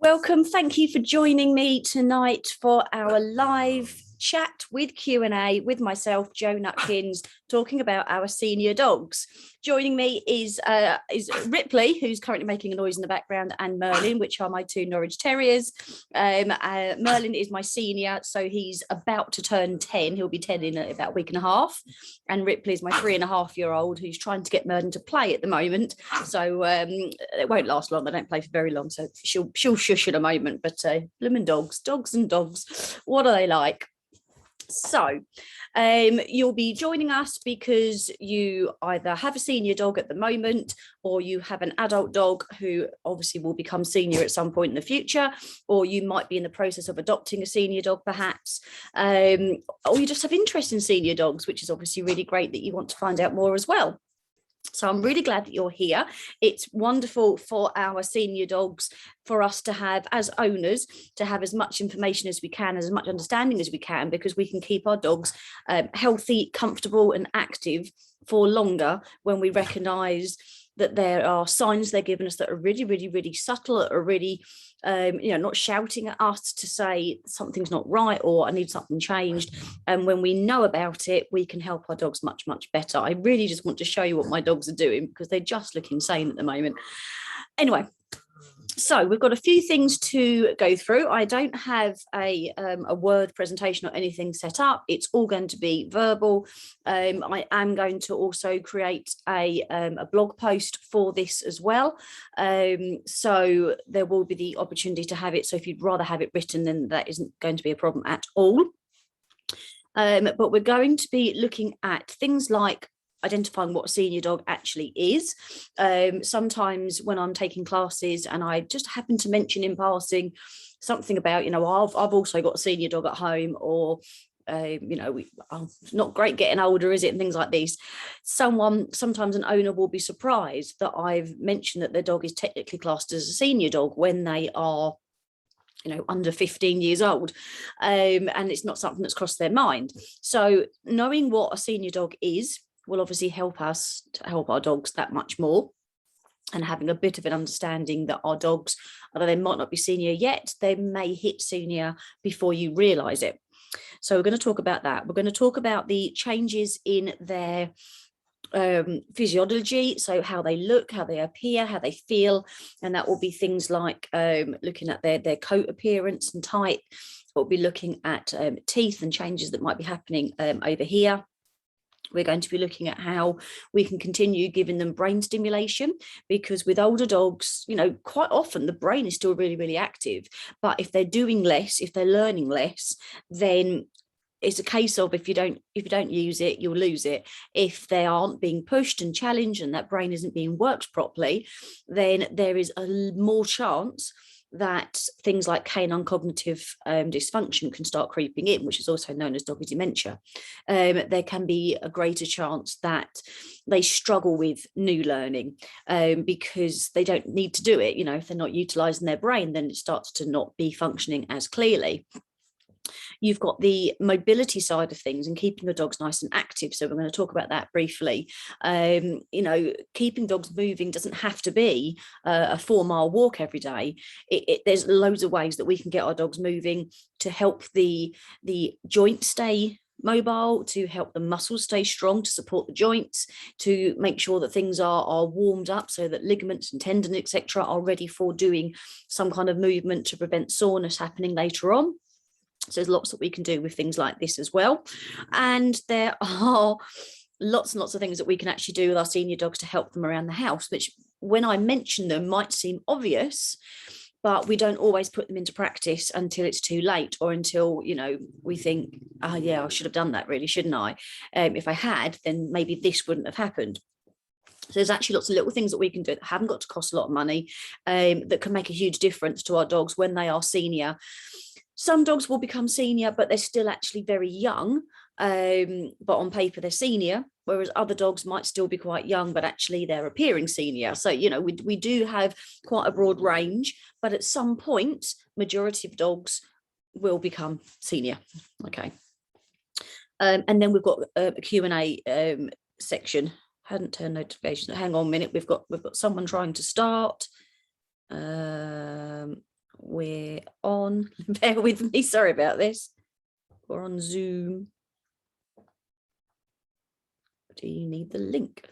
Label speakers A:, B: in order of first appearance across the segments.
A: Welcome. Thank you for joining me tonight for our live chat with Q&A with myself, Jo Nutkins, talking about our senior dogs. Joining me is Ripley, who's currently making a noise in the background, and Merlin, which are my two Norwich Terriers. Merlin is my senior, so he's about to turn 10. He'll be 10 in about a week and a half. And Ripley is my 3.5-year-old who's trying to get Merlin to play at the moment. So it won't last long. They don't play for very long, so she'll shush in a moment. But blooming dogs and dogs, what are they like? So you'll be joining us because you either have a senior dog at the moment, or you have an adult dog who obviously will become senior at some point in the future, or you might be in the process of adopting a senior dog perhaps, or you just have interest in senior dogs, which is obviously really great that you want to find out more as well. So I'm really glad that you're here. It's wonderful for our senior dogs, for us to have, as owners, to have as much information as we can, as much understanding as we can, because we can keep our dogs healthy, comfortable and active for longer when we recognise that there are signs they're giving us that are really, really, really subtle, that are really, not shouting at us to say something's not right or I need something changed. And when we know about it, we can help our dogs much, much better. I really just want to show you what my dogs are doing because they just look insane at the moment. Anyway, so we've got a few things to go through. I don't have a Word presentation or anything set up. It's all going to be verbal. I am going to also create a blog post for this as well. So there will be the opportunity to have it. So if you'd rather have it written, then that isn't going to be a problem at all. But we're going to be looking at things like identifying what a senior dog actually is. Sometimes when I'm taking classes and I just happen to mention in passing something about, I've also got a senior dog at home, or not great getting older, is it, and things like these. Sometimes an owner will be surprised that I've mentioned that their dog is technically classed as a senior dog when they are under 15 years old, and it's not something that's crossed their mind. So knowing what a senior dog is will obviously help us to help our dogs that much more, and having a bit of an understanding that our dogs, although they might not be senior yet, they may hit senior before you realise it. So we're going to talk about that. We're going to talk about the changes in their physiology, so how they look, how they appear, how they feel, and that will be things like looking at their coat appearance and type. We'll be looking at teeth and changes that might be happening over here. We're going to be looking at how we can continue giving them brain stimulation, because with older dogs, quite often the brain is still really, really active. But if they're doing less, if they're learning less, then it's a case of if you don't use it, you'll lose it. If they aren't being pushed and challenged and that brain isn't being worked properly, then there is a more chance that things like canine cognitive dysfunction can start creeping in, which is also known as doggy dementia. There can be a greater chance that they struggle with new learning because they don't need to do it. If they're not utilising their brain, then it starts to not be functioning as clearly. You've got the mobility side of things and keeping your dogs nice and active. So we're going to talk about that briefly. Keeping dogs moving doesn't have to be a 4-mile walk every day. There's loads of ways that we can get our dogs moving to help the joints stay mobile, to help the muscles stay strong, to support the joints, to make sure that things are warmed up so that ligaments and tendons, etc., are ready for doing some kind of movement to prevent soreness happening later on. So there's lots that we can do with things like this as well. And there are lots and lots of things that we can actually do with our senior dogs to help them around the house, which when I mention them might seem obvious, but we don't always put them into practice until it's too late, or until, we think, oh yeah, I should have done that really, shouldn't I? If I had, then maybe this wouldn't have happened. So there's actually lots of little things that we can do that haven't got to cost a lot of money, that can make a huge difference to our dogs when they are senior. Some dogs will become senior, but they're still actually very young, but on paper they're senior, whereas other dogs might still be quite young, but actually they're appearing senior. So, we do have quite a broad range, but at some point, majority of dogs will become senior. Okay. And then we've got a Q&A section. Hadn't turned notifications. Hang on a minute. We've got someone trying to start. we're on. Bear with me, sorry about this. We're on Zoom. Do you need the link?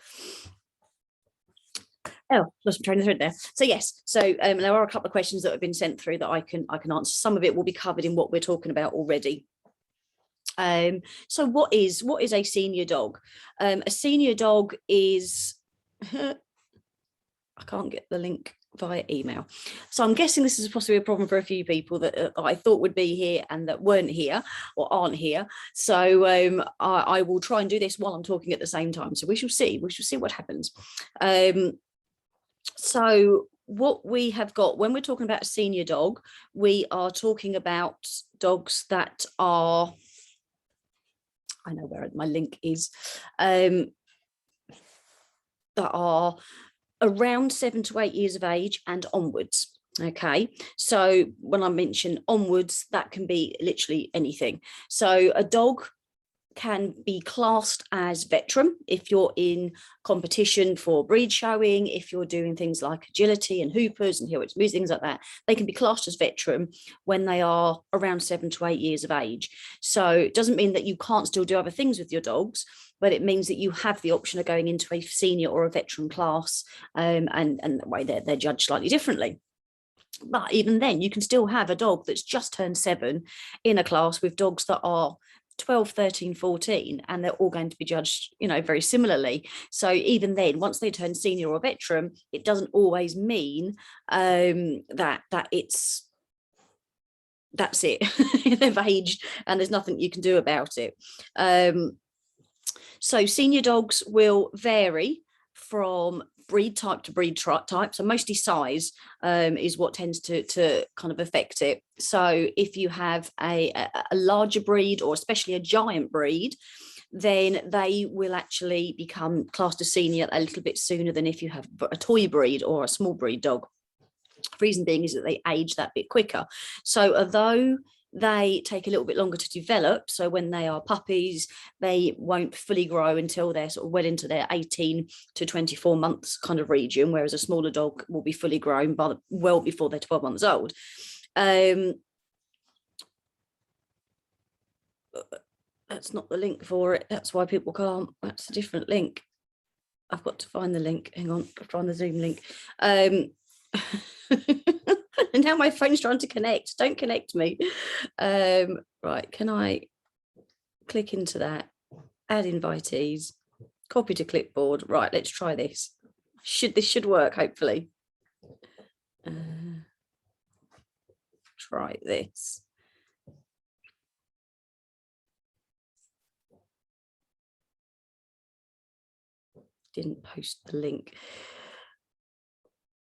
A: Oh, lost my train of thread there. So yes, so there are a couple of questions that have been sent through that I can answer. Some of it will be covered in what we're talking about already. So what is a senior dog? A senior dog is I can't get the link via email, so I'm guessing this is possibly a problem for a few people that I thought would be here and that weren't here or aren't here. So I will try and do this while I'm talking at the same time, so we shall see what happens. So what we have got when we're talking about a senior dog, we are talking about dogs that are, I know where my link is, that are around 7 to 8 years of age and onwards. Okay, so when I mention onwards, that can be literally anything. So a dog can be classed as veteran if you're in competition for breed showing, if you're doing things like agility and hoopers and heel moves, things like that. They can be classed as veteran when they are around 7 to 8 years of age. So it doesn't mean that you can't still do other things with your dogs, but it means that you have the option of going into a senior or a veteran class, and the way they're judged slightly differently. But even then, you can still have a dog that's just turned 7 in a class with dogs that are 12, 13, 14, and they're all going to be judged, very similarly. So even then, once they turn senior or veteran, it doesn't always mean that that's it. They've aged and there's nothing you can do about it. So senior dogs will vary from breed type to breed type. So mostly size is what tends to kind of affect it. So if you have a larger breed, or especially a giant breed, then they will actually become classed as senior a little bit sooner than if you have a toy breed or a small breed dog. Reason being is that they age that bit quicker. So although they take a little bit longer to develop, so when they are puppies, they won't fully grow until they're sort of well into their 18 to 24 months kind of region, whereas a smaller dog will be fully grown well before they're 12 months old. That's not the link for it. That's why people can't. That's a different link. I've got to find the link. Hang on, I'll find the Zoom link. And now my phone's trying to connect. Don't connect me. Right, can I click into that? Add invitees, copy to clipboard. Right, let's try this. This should work, hopefully. Try this. Didn't post the link.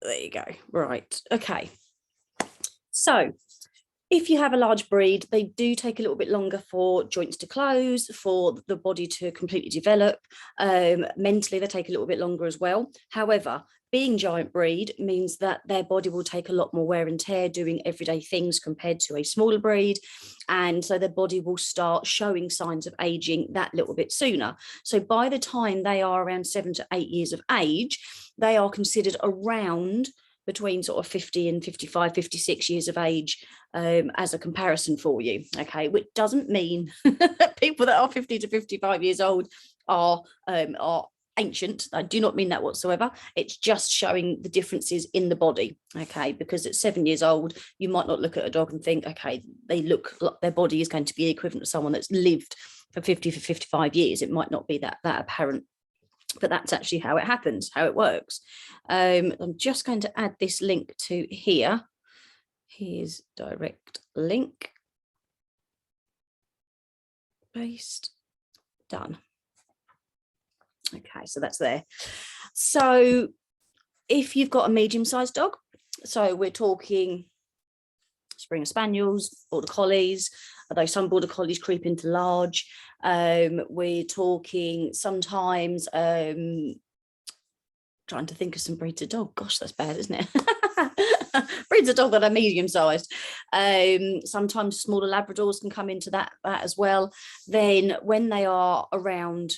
A: There you go. Right, okay. So if you have a large breed, they do take a little bit longer for joints to close, for the body to completely develop. Mentally, they take a little bit longer as well. However, being giant breed means that their body will take a lot more wear and tear doing everyday things compared to a smaller breed. And so their body will start showing signs of aging that little bit sooner. So by the time they are around 7 to 8 years of age, they are considered around between sort of 50 and 55, 56 years of age as a comparison for you. Okay, which doesn't mean that people that are 50 to 55 years old are ancient. I do not mean that whatsoever. It's just showing the differences in the body. Okay, because at 7 years old, you might not look at a dog and think, okay, they look like their body is going to be equivalent to someone that's lived for 50 to 55 years. It might not be that apparent. But that's actually how it happens, how it works. I'm just going to add this link to here. Here's direct link. Paste. Done. Okay, so that's there. So if you've got a medium-sized dog, so we're talking Springer Spaniels, Border Collies, although some Border Collies creep into large. We're talking sometimes, trying to think of some breeds of dog. Gosh, that's bad, isn't it? Breeds of dog that are medium-sized. Sometimes smaller Labradors can come into that as well. Then when they are around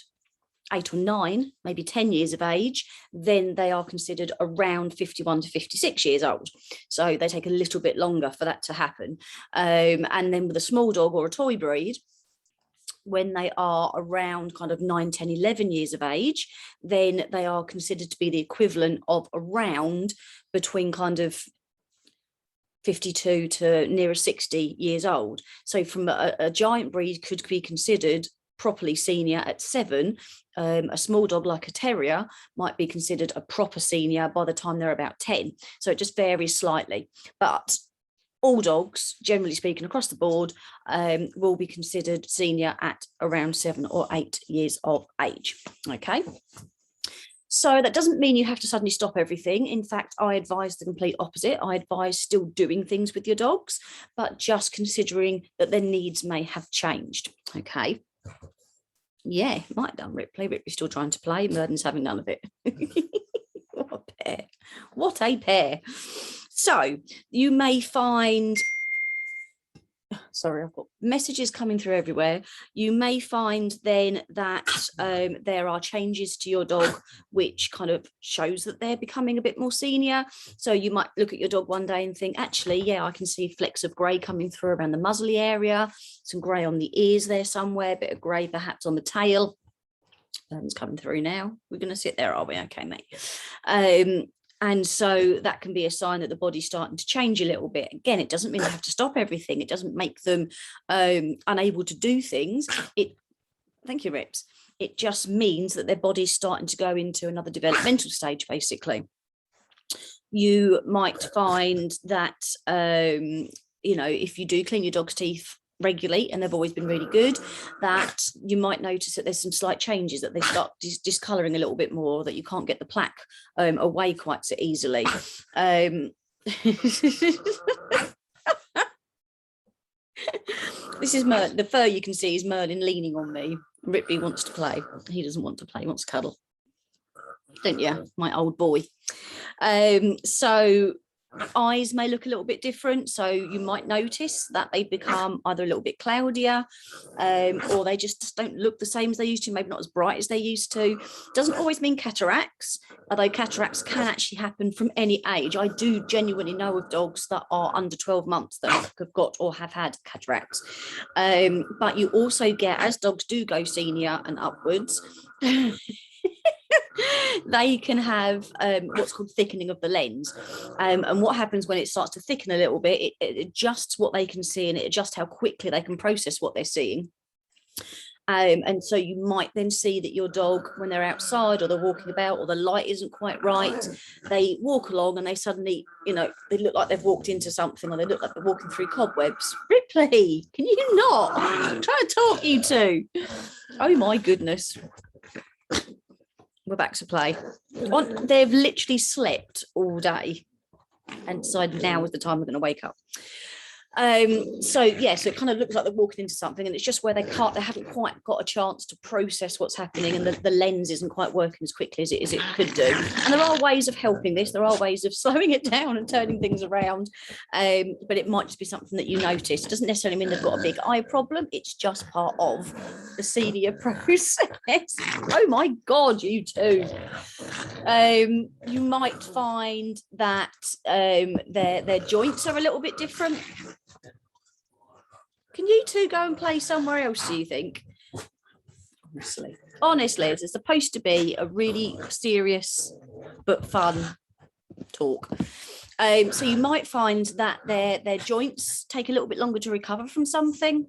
A: 8 or 9, maybe 10 years of age, then they are considered around 51 to 56 years old. So they take a little bit longer for that to happen. And then with a small dog or a toy breed, when they are around kind of 9, 10, 11 years of age, then they are considered to be the equivalent of around between kind of 52 to nearer 60 years old. So from a giant breed could be considered properly senior at 7. A small dog like a terrier might be considered a proper senior by the time they're about 10. So it just varies slightly. But all dogs, generally speaking, across the board, will be considered senior at around 7 or 8 years of age. Okay. So that doesn't mean you have to suddenly stop everything. In fact, I advise the complete opposite. I advise still doing things with your dogs, but just considering that their needs may have changed. Okay. Yeah, might have done Ripley. Ripley's still trying to play. Merden's having none of it. What a pair. What a pair. So you may find, sorry, I've got messages coming through everywhere. You may find then that there are changes to your dog, which kind of shows that they're becoming a bit more senior. So you might look at your dog one day and think, actually, yeah, I can see flecks of grey coming through around the muzzly area, some grey on the ears there somewhere, a bit of grey perhaps on the tail. It's coming through now. We're going to sit there, are we? Okay, mate. And so that can be a sign that the body's starting to change a little bit. Again, it doesn't mean they have to stop everything. It doesn't make them unable to do things. Thank you, Rips. It just means that their body's starting to go into another developmental stage, basically. You might find that, you know, if you do clean your dog's teeth regularly and they've always been really good, that you might notice that there's some slight changes, that they start discoloring a little bit more, that you can't get the plaque away quite so easily. This is Merlin. The fur you can see is Merlin leaning on me. Ripley wants to play. He doesn't want to play, he wants to cuddle. Don't you, my old boy? So eyes may look a little bit different, so you might notice that they become either a little bit cloudier, or they just don't look the same as they used to, maybe not as bright as they used to. Doesn't always mean cataracts, although cataracts can actually happen from any age. I do genuinely know of dogs that are under 12 months that have got or have had cataracts. But you also get, as dogs do go senior and upwards, they can have what's called thickening of the lens, and what happens when it starts to thicken a little bit, it adjusts what they can see, and it adjusts how quickly they can process what they're seeing. And so you might then see that your dog, when they're outside or they're walking about or the light isn't quite right, they walk along and they suddenly, you know, they look like they've walked into something, or they look like they're walking through cobwebs. Ripley, can you not? I'm trying to talk you two. Oh my goodness. We're back to play. They've literally slept all day and decided now is the time we're going to wake up. So yeah, so it kind of looks like they're walking into something, and it's just where they haven't quite got a chance to process what's happening, and the lens isn't quite working as quickly as it could do. And there are ways of helping this. There are ways of slowing it down and turning things around, but it might just be something that you notice. It doesn't necessarily mean they've got a big eye problem. It's just part of the senior process. Oh my God, you two. You might find that their joints are a little bit different. Can you two go and play somewhere else, do you think? Honestly, it's supposed to be a really serious but fun talk. So you might find that their joints take a little bit longer to recover from something.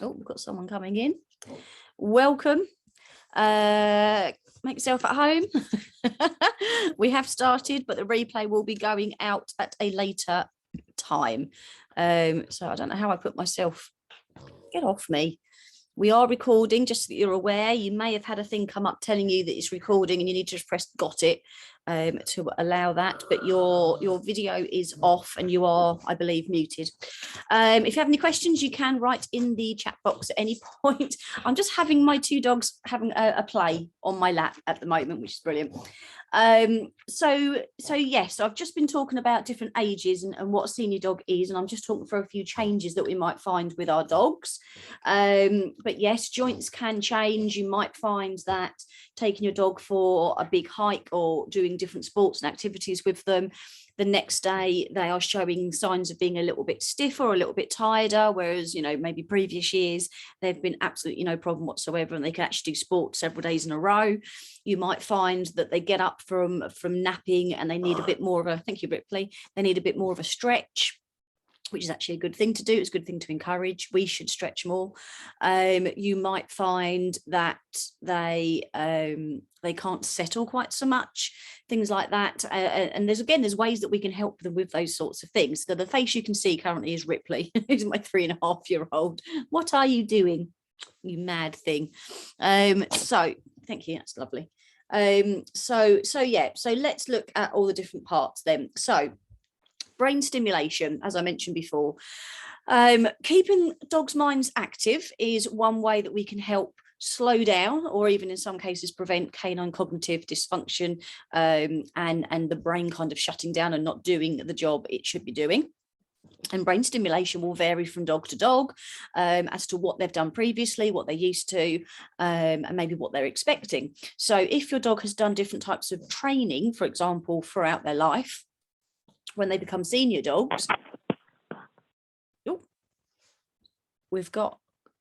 A: Oh, we've got someone coming in. Welcome. Make yourself at home. We have started, but the replay will be going out at a later time. So I don't know how I put myself. Get off me. We are recording, just so that you're aware. You may have had a thing come up telling you that it's recording, and you need to just press got it to allow that. But your video is off, and you are, I believe, muted. If you have any questions, you can write in the chat box at any point. I'm just having my two dogs having a play on my lap at the moment, which is brilliant. So yes, I've just been talking about different ages and what a senior dog is, and I'm just talking for a few changes that we might find with our dogs. But yes, joints can change. You might find that taking your dog for a big hike or doing different sports and activities with them, the next day they are showing signs of being a little bit stiffer or a little bit tireder, whereas, you know, maybe previous years they've been absolutely no problem whatsoever and they can actually do sport several days in a row. You might find that they get up from napping and they need a bit more of a, thank you Ripley, they need a bit more of a stretch, which is actually a good thing to do. It's a good thing to encourage. We should stretch more. You might find that they can't settle quite so much, things like that. And there's ways that we can help them with those sorts of things. So the face you can see currently is Ripley, who's my 3.5-year-old. What are you doing, you mad thing? So thank you, that's lovely. So let's look at all the different parts then. So brain stimulation, as I mentioned before, keeping dogs' minds active is one way that we can help slow down, or even in some cases prevent canine cognitive dysfunction, and the brain kind of shutting down and not doing the job it should be doing. And brain stimulation will vary from dog to dog, as to what they've done previously, what they're used to, and maybe what they're expecting. So if your dog has done different types of training, for example, throughout their life, when they become senior dogs, we've got,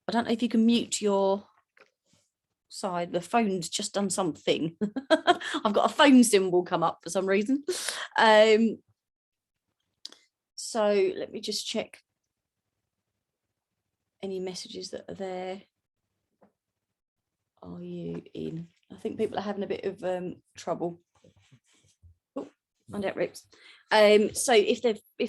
A: I don't know if you can mute your side, the phone's just done something. I've got a phone symbol come up for some reason. So let me just check any messages that are there. Are you in? I think people are having a bit of trouble. Oh, and it rips. So if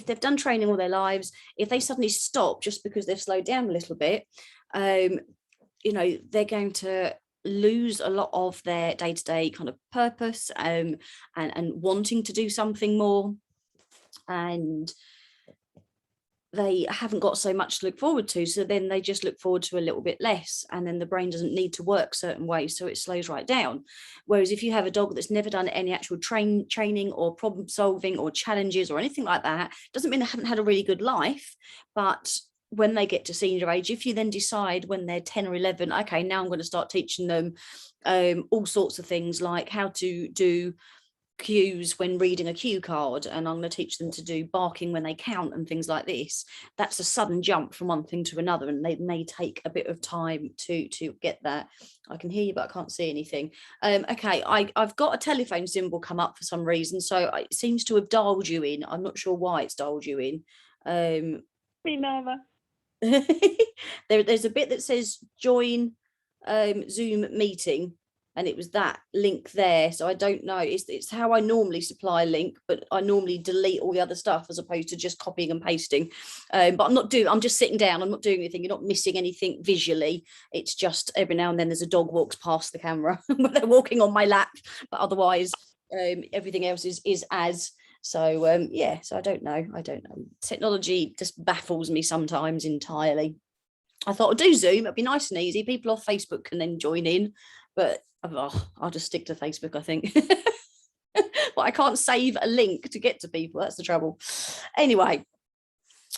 A: they've done training all their lives, if they suddenly stop just because they've slowed down a little bit, you know, they're going to lose a lot of their day-to-day kind of purpose, and wanting to do something more, and they haven't got so much to look forward to, so then they just look forward to a little bit less, and then the brain doesn't need to work certain ways, so it slows right down. Whereas if you have a dog that's never done any actual training or problem solving or challenges or anything like that, doesn't mean they haven't had a really good life, but when they get to senior age, if you then decide when they're 10 or 11, okay, now I'm going to start teaching them all sorts of things, like how to do cues when reading a cue card, and I'm going to teach them to do barking when they count and things like this, that's a sudden jump from one thing to another, and they may take a bit of time to get that. I can hear you, but I can't see anything. Okay, I've got a telephone symbol come up for some reason, so it seems to have dialed you in. I'm not sure why it's dialed you in.
B: Minerva.
A: There's a bit that says join Zoom meeting, and it was that link there, so I don't know, it's how I normally supply a link, but I normally delete all the other stuff as opposed to just copying and pasting. But I'm just sitting down, I'm not doing anything, you're not missing anything visually, it's just every now and then there's a dog walks past the camera when they're walking on my lap, but otherwise everything else is as. So yeah, so I don't know, technology just baffles me sometimes entirely. I thought I'd do Zoom, it'd be nice and easy, people off Facebook can then join in, but I'll just stick to Facebook, I think. But I can't save a link to get to people, that's the trouble. Anyway,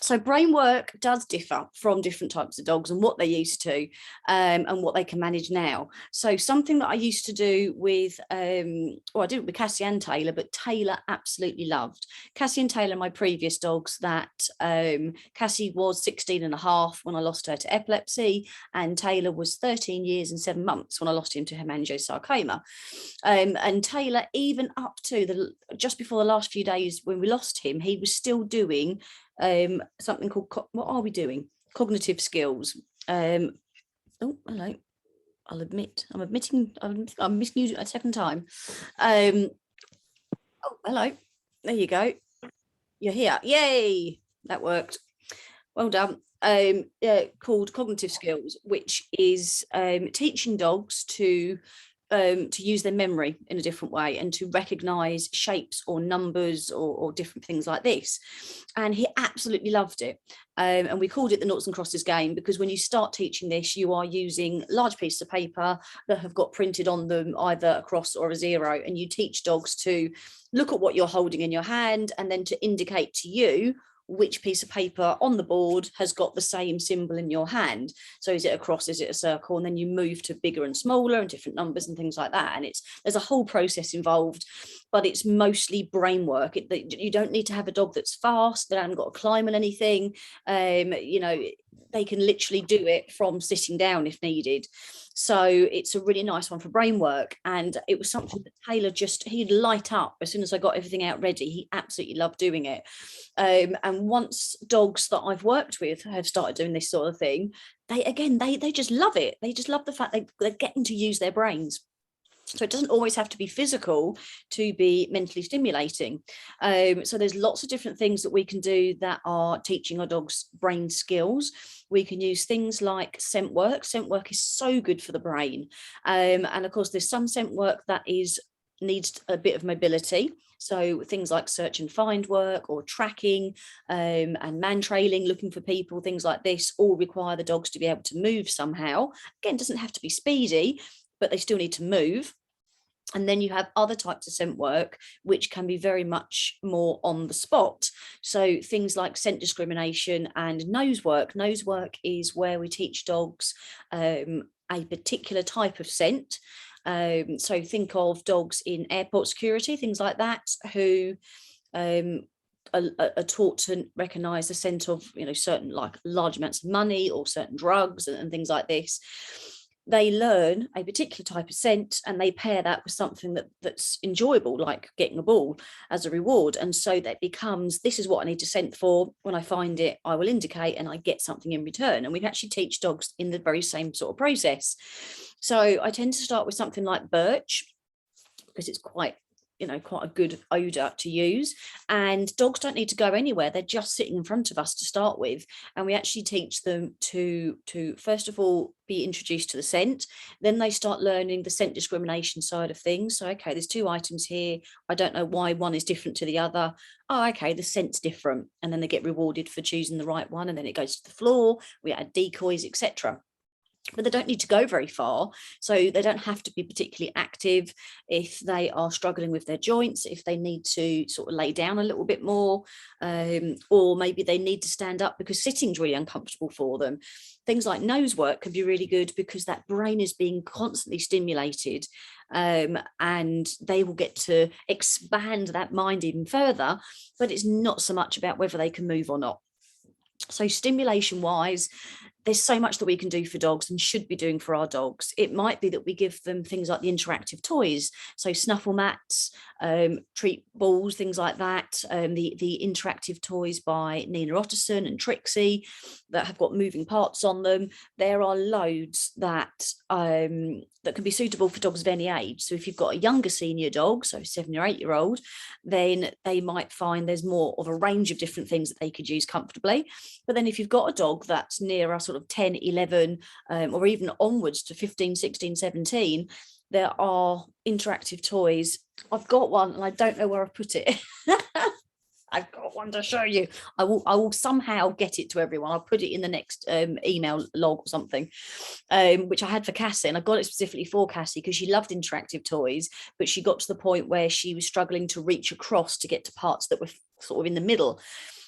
A: so brain work does differ from different types of dogs and what they're used to, and what they can manage now. So something that I used to do with, well, I did it with Cassie and Taylor, but Taylor absolutely loved. Cassie and Taylor, my previous dogs, that Cassie was 16.5 when I lost her to epilepsy, and Taylor was 13 years and 7 months when I lost him to hemangiosarcoma. And Taylor, even up to just before the last few days when we lost him, he was still doing something called, what are we doing? Cognitive skills. Oh, hello. I'm missing you a second time. Oh, hello. There you go. You're here. Yay. That worked. Well done. Called cognitive skills, which is teaching dogs to to use their memory in a different way and to recognize shapes or numbers or different things like this. And he absolutely loved it. And we called it the noughts and crosses game, because when you start teaching this, you are using large pieces of paper that have got printed on them either a cross or a zero, and you teach dogs to look at what you're holding in your hand and then to indicate to you which piece of paper on the board has got the same symbol in your hand. So is it a cross, is it a circle? And then you move to bigger and smaller and different numbers and things like that. And there's a whole process involved, but it's mostly brain work. You don't need to have a dog that's fast, they haven't got to climb on anything. You know, they can literally do it from sitting down if needed. So it's a really nice one for brain work. And it was something that Taylor he'd light up as soon as I got everything out ready. He absolutely loved doing it. And once dogs that I've worked with have started doing this sort of thing, they just love it. They just love the fact they're getting to use their brains. So it doesn't always have to be physical to be mentally stimulating. So there's lots of different things that we can do that are teaching our dogs brain skills. We can use things like scent work. Scent work is so good for the brain. And of course, there's some scent work that needs a bit of mobility. So things like search and find work or tracking and man trailing, looking for people, things like this all require the dogs to be able to move somehow. Again, it doesn't have to be speedy, but they still need to move. And then you have other types of scent work, which can be very much more on the spot. So things like scent discrimination and nose work. Nose work is where we teach dogs a particular type of scent. So think of dogs in airport security, things like that, who are taught to recognize the scent of, you know, certain like large amounts of money or certain drugs and things like this. They learn a particular type of scent and they pair that with something that's enjoyable, like getting a ball as a reward. And so that becomes, this is what I need to scent for. When I find it, I will indicate and I get something in return. And we actually teach dogs in the very same sort of process. So I tend to start with something like birch, because it's quite a good odor to use, and dogs don't need to go anywhere. They're just sitting in front of us to start with, and we actually teach them to first of all be introduced to the scent. Then they start learning the scent discrimination side of things. So okay, there's two items here, I don't know why one is different to the other. Oh, okay, the scent's different, and then they get rewarded for choosing the right one, and then it goes to the floor, we add decoys, etc. But they don't need to go very far. So they don't have to be particularly active if they are struggling with their joints, if they need to sort of lay down a little bit more, or maybe they need to stand up because sitting's really uncomfortable for them. Things like nose work can be really good because that brain is being constantly stimulated, and they will get to expand that mind even further, but it's not so much about whether they can move or not. So stimulation wise, there's so much that we can do for dogs and should be doing for our dogs. It might be that we give them things like the interactive toys, so snuffle mats, treat balls, things like that. The interactive toys by Nina Otterson and Trixie that have got moving parts on them. There are loads that can be suitable for dogs of any age. So if you've got a younger senior dog, so 7 or 8 year old, then they might find there's more of a range of different things that they could use comfortably. But then if you've got a dog that's near a sort of 10, 11, or even onwards to 15, 16, 17, there are interactive toys. I've got one and I don't know where I've put it. I've got one to show you. I will somehow get it to everyone. I'll put it in the next email log or something, which I had for Cassie, and I got it specifically for Cassie because she loved interactive toys, but she got to the point where she was struggling to reach across to get to parts that were sort of in the middle.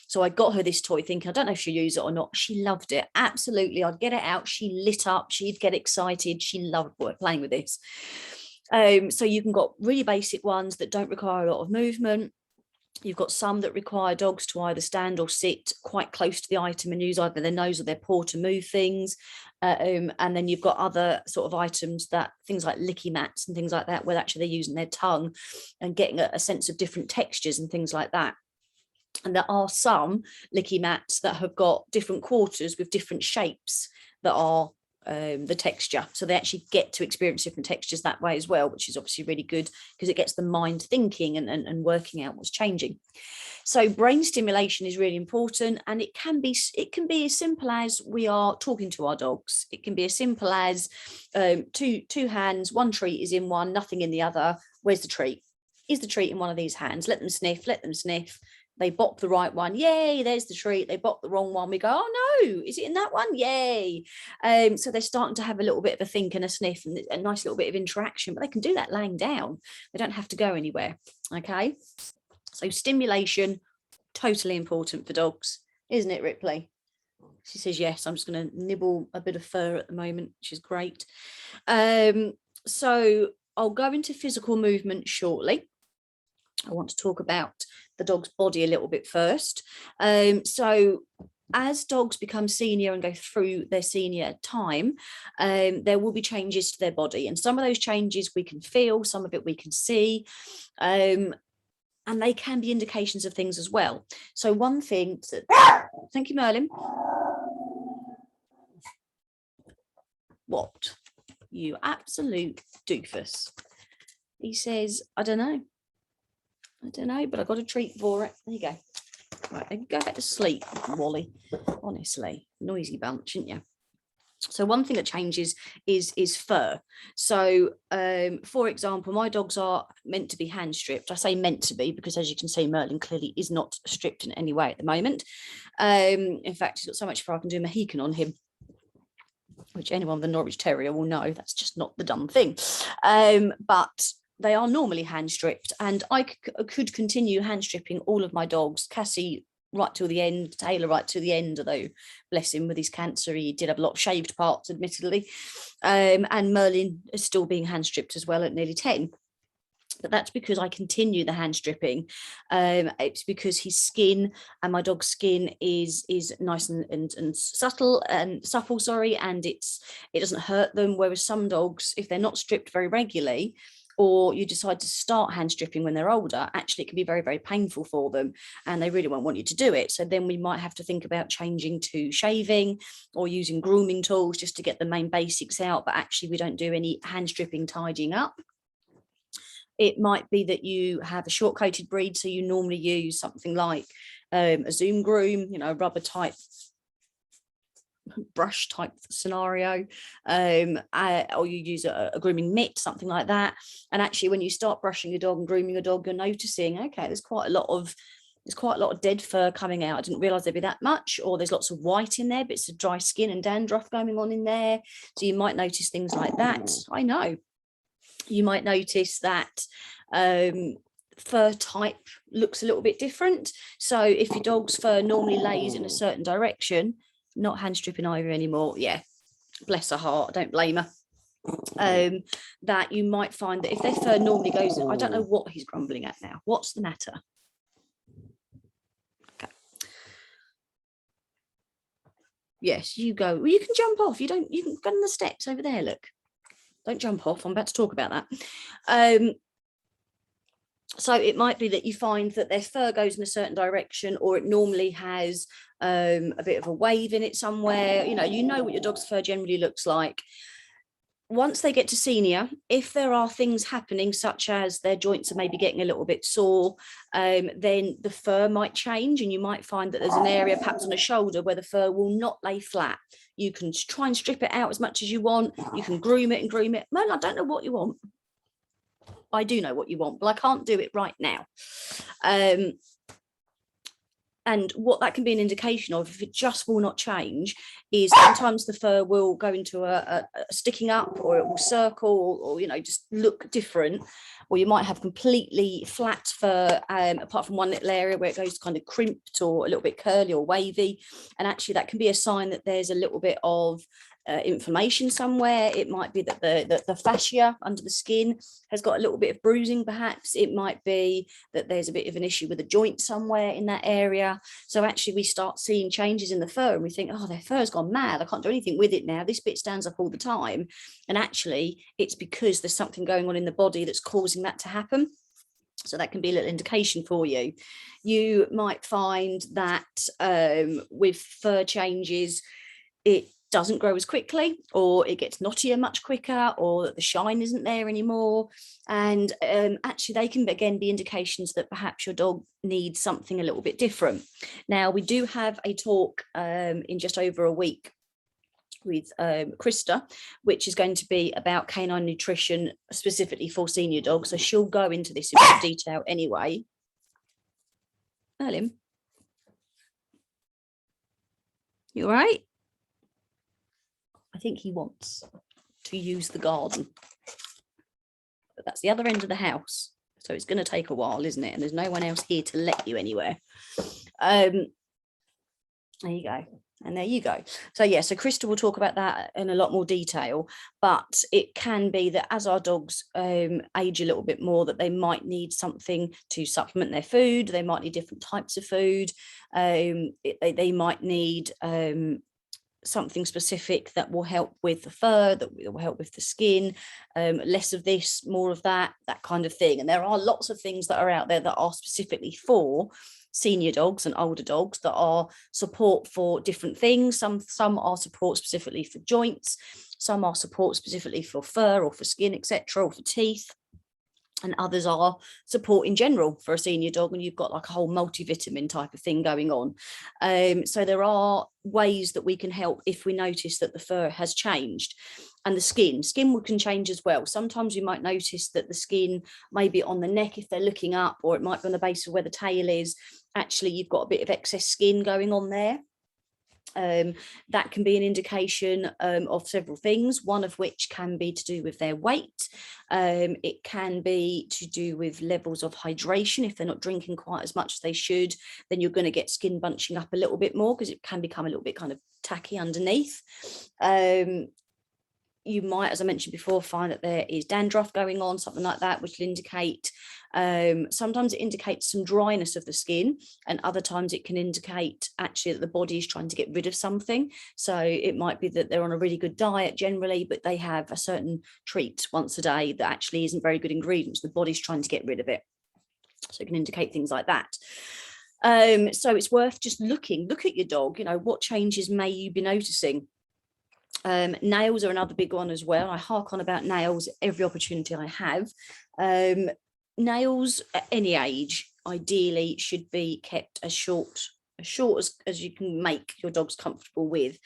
A: So I got her this toy thinking, I don't know if she'll use it or not. She loved it. Absolutely. I'd get it out. She lit up. She'd get excited. She loved playing with this. So you can got really basic ones that don't require a lot of movement. You've got some that require dogs to either stand or sit quite close to the item and use either their nose or their paw to move things. And then you've got other sort of items that things like licky mats and things like that, where actually they're using their tongue and getting a sense of different textures and things like that. And there are some licky mats that have got different quarters with different shapes that are the texture. So they actually get to experience different textures that way as well, which is obviously really good because it gets the mind thinking and working out what's changing. So brain stimulation is really important, and it can be as simple as we are talking to our dogs. It can be as simple as two hands, one treat is in one, nothing in the other. Where's the treat? Is the treat in one of these hands? Let them sniff, let them sniff. They bop the right one, yay, there's the treat. They bop the wrong one, we go, oh no, is it in that one? Yay. So they're starting to have a little bit of a think and a sniff and a nice little bit of interaction, but they can do that laying down. They don't have to go anywhere, okay? So stimulation, totally important for dogs, isn't it, Ripley? She says, yes, I'm just going to nibble a bit of fur at the moment, which is great. So I'll go into physical movement shortly. I want to talk about the dog's body a little bit first. So as dogs become senior and go through their senior time, there will be changes to their body. And some of those changes we can feel, some of it we can see. And they can be indications of things as well. So one thing, thank you, Merlin. What? You absolute doofus. He says, I don't know, but I got a treat for it. There you go. Right, go back to sleep, Wally. Honestly, noisy bunch, isn't you? So one thing that changes is fur. So for example, my dogs are meant to be hand stripped. I say meant to be because, as you can see, Merlin clearly is not stripped in any way at the moment. In fact, he's got so much fur I can do Mohican on him, which anyone with a Norwich Terrier will know that's just not the done thing. But they are normally hand stripped, and I could continue hand stripping all of my dogs. Cassie right till the end, Taylor right to the end, although bless him with his cancer, he did have a lot of shaved parts, admittedly. And Merlin is still being hand stripped as well at nearly 10. But that's because I continue the hand stripping. It's because his skin and my dog's skin is nice and subtle and supple, and it doesn't hurt them. Whereas some dogs, if they're not stripped very regularly, or you decide to start hand stripping when they're older, actually it can be very, very painful for them and they really won't want you to do it. So then we might have to think about changing to shaving or using grooming tools just to get the main basics out, but actually we don't do any hand stripping tidying up. It might be that you have a short-coated breed, so you normally use something like a Zoom groom, rubber type, brush type scenario, or you use a grooming mitt, something like that. And actually when you start brushing your dog and grooming your dog, you're noticing, okay, there's quite a lot of dead fur coming out. I didn't realize there'd be that much, or there's lots of white in there, bits of dry skin and dandruff going on in there. So you might notice things like that. I know. You might notice that fur type looks a little bit different. So if your dog's fur normally lays in a certain direction, not hand stripping either anymore. Yeah, bless her heart, I don't blame her. That you might find that if their fur normally goes in, I don't know what he's grumbling at now. What's the matter? Okay. Yes, you go. Well, you can jump off. You can go on the steps over there, look. Don't jump off. I'm about to talk about that. So it might be that you find that their fur goes in a certain direction, or it normally has a bit of a wave in it somewhere. You know what your dog's fur generally looks like. Once they get to senior, if there are things happening, such as their joints are maybe getting a little bit sore, then the fur might change, and you might find that there's an area perhaps on a shoulder where the fur will not lay flat. You can try and strip it out as much as you want. You can groom it. Man, I don't know what you want. I do know what you want, but I can't do it right now. And what that can be an indication of, if it just will not change, is sometimes the fur will go into a sticking up, or it will circle, or just look different. Or you might have completely flat fur, apart from one little area where it goes kind of crimped or a little bit curly or wavy. And actually that can be a sign that there's a little bit of inflammation somewhere. It might be that the fascia under the skin has got a little bit of bruising, perhaps. It might be that there's a bit of an issue with a joint somewhere in that area. So actually we start seeing changes in the fur, and we think, oh, their fur's gone mad, I can't do anything with it now, this bit stands up all the time. And actually it's because there's something going on in the body that's causing that to happen. So that can be a little indication for you. You might find that with fur changes, it doesn't grow as quickly, or it gets knottier much quicker, or that the shine isn't there anymore. And actually they can again be indications that perhaps your dog needs something a little bit different. Now we do have a talk in just over a week with Krista, which is going to be about canine nutrition specifically for senior dogs. So she'll go into this in more detail anyway. Merlin, you all right? I think he wants to use the garden, but that's the other end of the house, so it's going to take a while, isn't it? And there's no one else here to let you anywhere. There you go. And there you go. So yeah, so Krista will talk about that in a lot more detail, but it can be that as our dogs age a little bit more, that they might need something to supplement their food. They might need different types of food. They might need something specific that will help with the fur, that will help with the skin, less of this, more of that kind of thing. And there are lots of things that are out there that are specifically for senior dogs and older dogs, that are support for different things. Some are support specifically for joints, some are support specifically for fur or for skin, etc., or for teeth, and others are support in general for a senior dog, and you've got like a whole multivitamin type of thing going on. So there are ways that we can help if we notice that the fur has changed. And the skin can change as well. Sometimes you might notice that the skin may be on the neck if they're looking up, or it might be on the base of where the tail is. Actually, you've got a bit of excess skin going on there. That can be an indication of several things, one of which can be to do with their weight. It can be to do with levels of hydration. If they're not drinking quite as much as they should, then you're going to get skin bunching up a little bit more, because it can become a little bit kind of tacky underneath. You might, as I mentioned before, find that there is dandruff going on, something like that, which will indicate, sometimes it indicates some dryness of the skin, and other times it can indicate actually that the body is trying to get rid of something. So it might be that they're on a really good diet generally, but they have a certain treat once a day that actually isn't very good ingredients. The body's trying to get rid of it. So it can indicate things like that. So it's worth just look at your dog, what changes may you be noticing. Nails are another big one as well. I hark on about nails every opportunity I have. Nails at any age ideally should be kept as short as you can make your dogs comfortable with.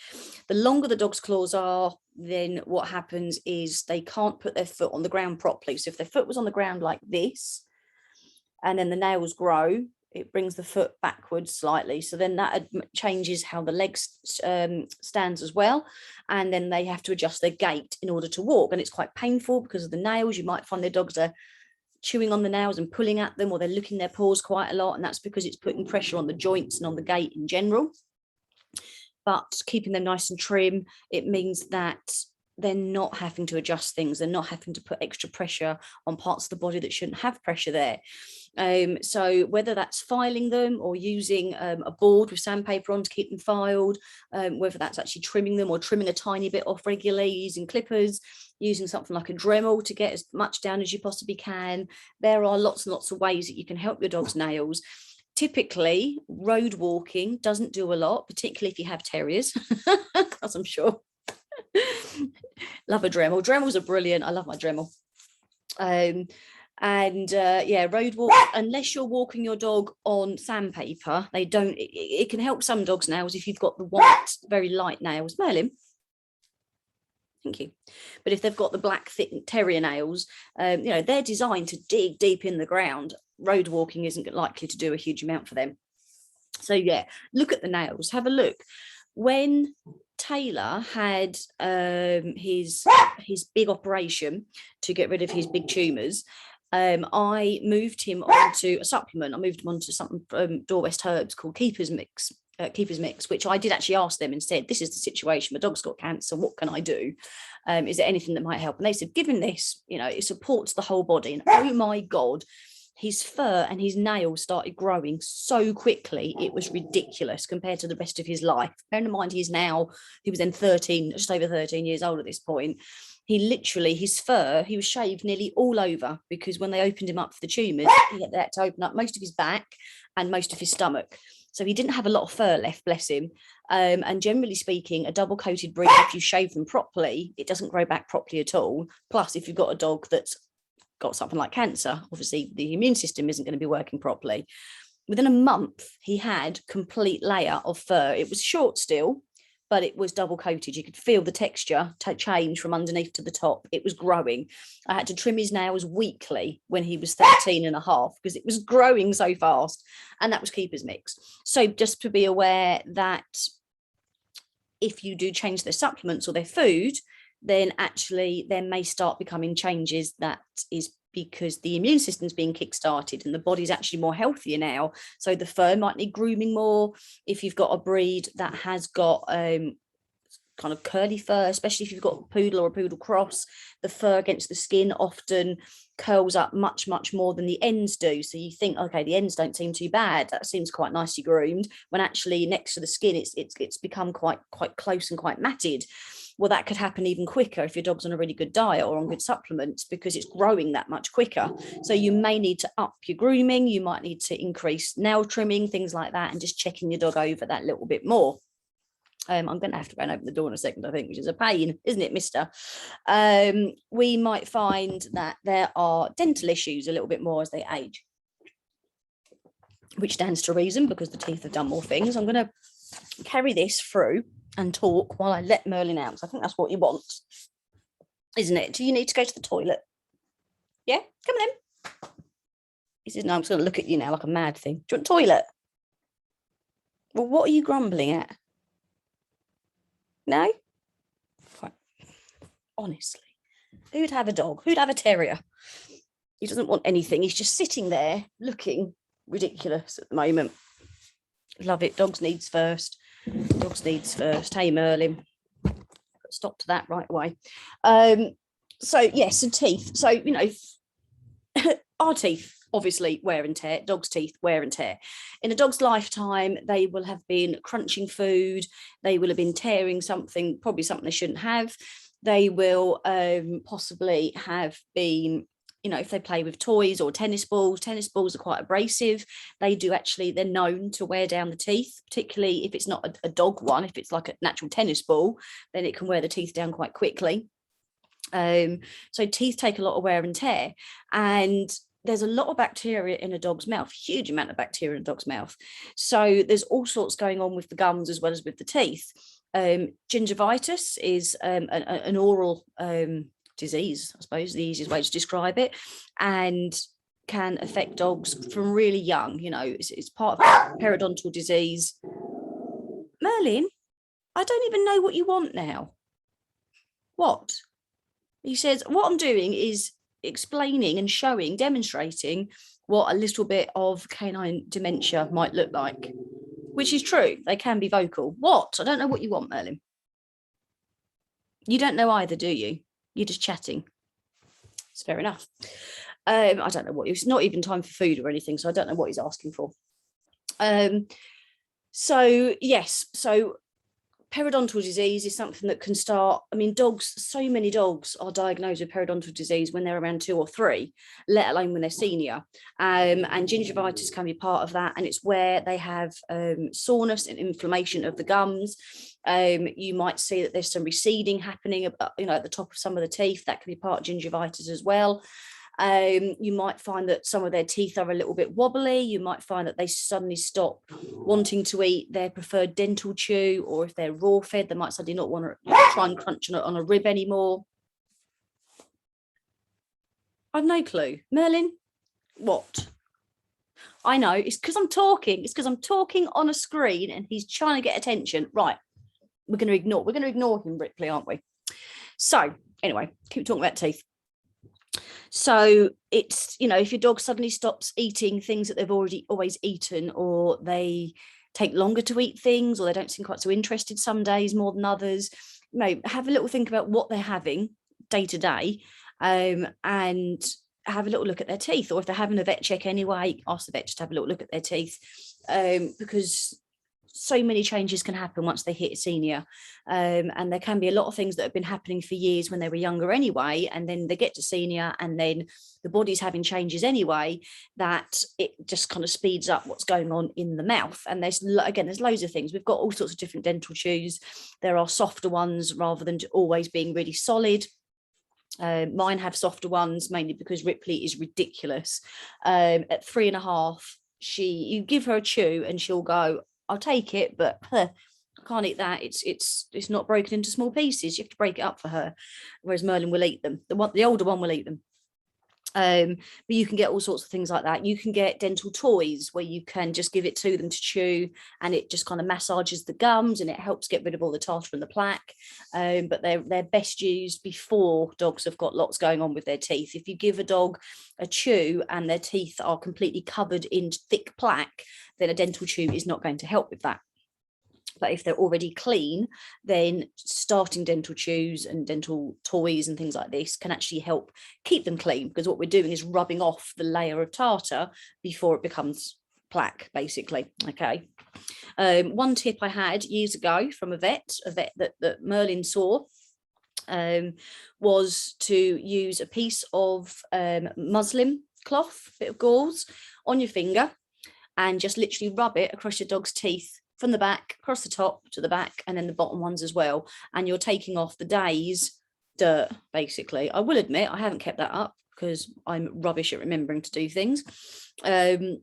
A: The longer the dog's claws are, then what happens is they can't put their foot on the ground properly. So if their foot was on the ground like this, and then the nails grow, it brings the foot backwards slightly. So then that changes how the legs stands as well. And then they have to adjust their gait in order to walk. And it's quite painful because of the nails. You might find their dogs are chewing on the nails and pulling at them, or they're licking their paws quite a lot. And that's because it's putting pressure on the joints and on the gait in general. But keeping them nice and trim, it means that they're not having to adjust things. They're not having to put extra pressure on parts of the body that shouldn't have pressure there. So whether that's filing them or using a board with sandpaper on to keep them filed, whether that's actually trimming them or trimming a tiny bit off regularly, using clippers, using something like a Dremel to get as much down as you possibly can. There are lots and lots of ways that you can help your dog's nails. Typically, road walking doesn't do a lot, particularly if you have terriers, as I'm sure. Love a Dremel. Dremels are brilliant. I love my Dremel. Yeah, road walk, unless you're walking your dog on sandpaper, they don't, it can help some dogs' nails if you've got the white, very light nails. Merlin, thank you. But if they've got the black, thick terrier nails, they're designed to dig deep in the ground. Road walking isn't likely to do a huge amount for them. So yeah, look at the nails, have a look. When Taylor had his big operation to get rid of his big tumours, I moved him onto a supplement. I moved him onto something from Door West Herbs called Keeper's Mix, which I did actually ask them and said, this is the situation, my dog's got cancer, what can I do? Is there anything that might help? And they said, give him this, it supports the whole body. And oh my God, his fur and his nails started growing so quickly, it was ridiculous compared to the rest of his life. Bear in mind, he was then 13, just over 13 years old at this point. His fur, he was shaved nearly all over, because when they opened him up for the tumours, they had to open up most of his back and most of his stomach. So he didn't have a lot of fur left, bless him. And generally speaking, a double coated breed, if you shave them properly, it doesn't grow back properly at all. Plus, if you've got a dog that's got something like cancer, obviously the immune system isn't going to be working properly. Within a month, he had complete layer of fur. It was short still, but it was double coated. You could feel the texture change from underneath to the top. It was growing. I had to trim his nails weekly when he was 13 and a half because it was growing so fast. And that was keeper's mix. So just to be aware that if you do change their supplements or their food, then actually there may start becoming changes. That is because the immune system's being kick-started and the body's actually more healthier now. So the fur might need grooming more. If you've got a breed that has got kind of curly fur, especially if you've got a poodle or a poodle cross, the fur against the skin often curls up much, much more than the ends do. So you think, okay, the ends don't seem too bad. That seems quite nicely groomed, when actually next to the skin, it's become quite close and quite matted. Well, that could happen even quicker if your dog's on a really good diet or on good supplements, because it's growing that much quicker. So you may need to up your grooming. You might need to increase nail trimming, things like that, and just checking your dog over that little bit more. I'm going to have to go and open the door in a second, I think, which is a pain, isn't it, mister? We might find that there are dental issues a little bit more as they age, which stands to reason because the teeth have done more things. I'm going to carry this through and talk while I let Merlin out. So I think that's what you want, isn't it? Do you need to go to the toilet? Yeah, come on in. He says, no, I'm just going to look at you now like a mad thing. Do you want toilet? Well, what are you grumbling at? No? Quite honestly, who'd have a dog? Who'd have a terrier? He doesn't want anything. He's just sitting there looking ridiculous at the moment. Love it. Dogs needs first. Dogs needs first. Hey, Merlin. Stop to that right away. So, yes, so teeth. So, you know, our teeth obviously wear and tear. Dogs' teeth wear and tear. In a dog's lifetime, they will have been crunching food. They will have been tearing something, probably something they shouldn't have. They will possibly have been, you know, if they play with toys or tennis balls are quite abrasive. They do actually, they're known to wear down the teeth, particularly if it's not a dog one. If it's like a natural tennis ball, then it can wear the teeth down quite quickly. So teeth take a lot of wear and tear, and there's a lot of bacteria in a dog's mouth, huge amount of bacteria in a dog's mouth. So there's all sorts going on with the gums as well as with the teeth. Gingivitis is an oral disease, I suppose, the easiest way to describe it, and can affect dogs from really young. You know, it's part of periodontal disease. Merlin, I don't even know what you want now. What? He says, what I'm doing is explaining and showing, demonstrating what a little bit of canine dementia might look like, which is true. They can be vocal. What? I don't know what you want, Merlin. You don't know either, do you? You're just chatting. It's fair enough. I don't know what, it's not even time for food or anything, so I don't know what he's asking for. So yes, so periodontal disease is something that can start, I mean, dogs, so many dogs are diagnosed with periodontal disease when they're around 2 or 3, let alone when they're senior. And gingivitis can be part of that. And it's where they have soreness and inflammation of the gums. You might see that there's some receding happening, you know, at the top of some of the teeth. That can be part of gingivitis as well. You might find that some of their teeth are a little bit wobbly. You might find that they suddenly stop wanting to eat their preferred dental chew, or if they're raw fed, they might suddenly not want to try and crunch on a rib anymore. I've no clue. Merlin, what? I know, it's because I'm talking. It's because I'm talking on a screen and he's trying to get attention. Right, we're going to ignore him, Ripley, aren't we? So anyway, keep talking about teeth. So it's, you know, if your dog suddenly stops eating things that they've always eaten, or they take longer to eat things, or they don't seem quite so interested some days more than others, you know, have a little think about what they're having day to day, and have a little look at their teeth. Or if they're having a vet check anyway, ask the vet just to have a little look at their teeth, because so many changes can happen once they hit senior, and there can be a lot of things that have been happening for years when they were younger anyway, and then they get to senior and then the body's having changes anyway, that it just kind of speeds up what's going on in the mouth. And there's loads of things. We've got all sorts of different dental chews. There are softer ones rather than always being really solid. Mine have softer ones mainly because Ripley is ridiculous. At 3.5, you give her a chew and she'll go, I'll take it, but I can't eat that. It's not broken into small pieces. You have to break it up for her. Whereas Merlin will eat them. The older one will eat them. But you can get all sorts of things like that. You can get dental toys where you can just give it to them to chew, and it just kind of massages the gums and it helps get rid of all the tartar and the plaque. But they're best used before dogs have got lots going on with their teeth. If you give a dog a chew and their teeth are completely covered in thick plaque, then a dental chew is not going to help with that. But if they're already clean, then starting dental chews and dental toys and things like this can actually help keep them clean, because what we're doing is rubbing off the layer of tartar before it becomes plaque, basically. Okay. One tip I had years ago from a vet that Merlin saw, was to use a piece of muslin cloth, bit of gauze, on your finger and just literally rub it across your dog's teeth from the back, across the top to the back, and then the bottom ones as well. And you're taking off the day's dirt, basically. I will admit I haven't kept that up because I'm rubbish at remembering to do things. But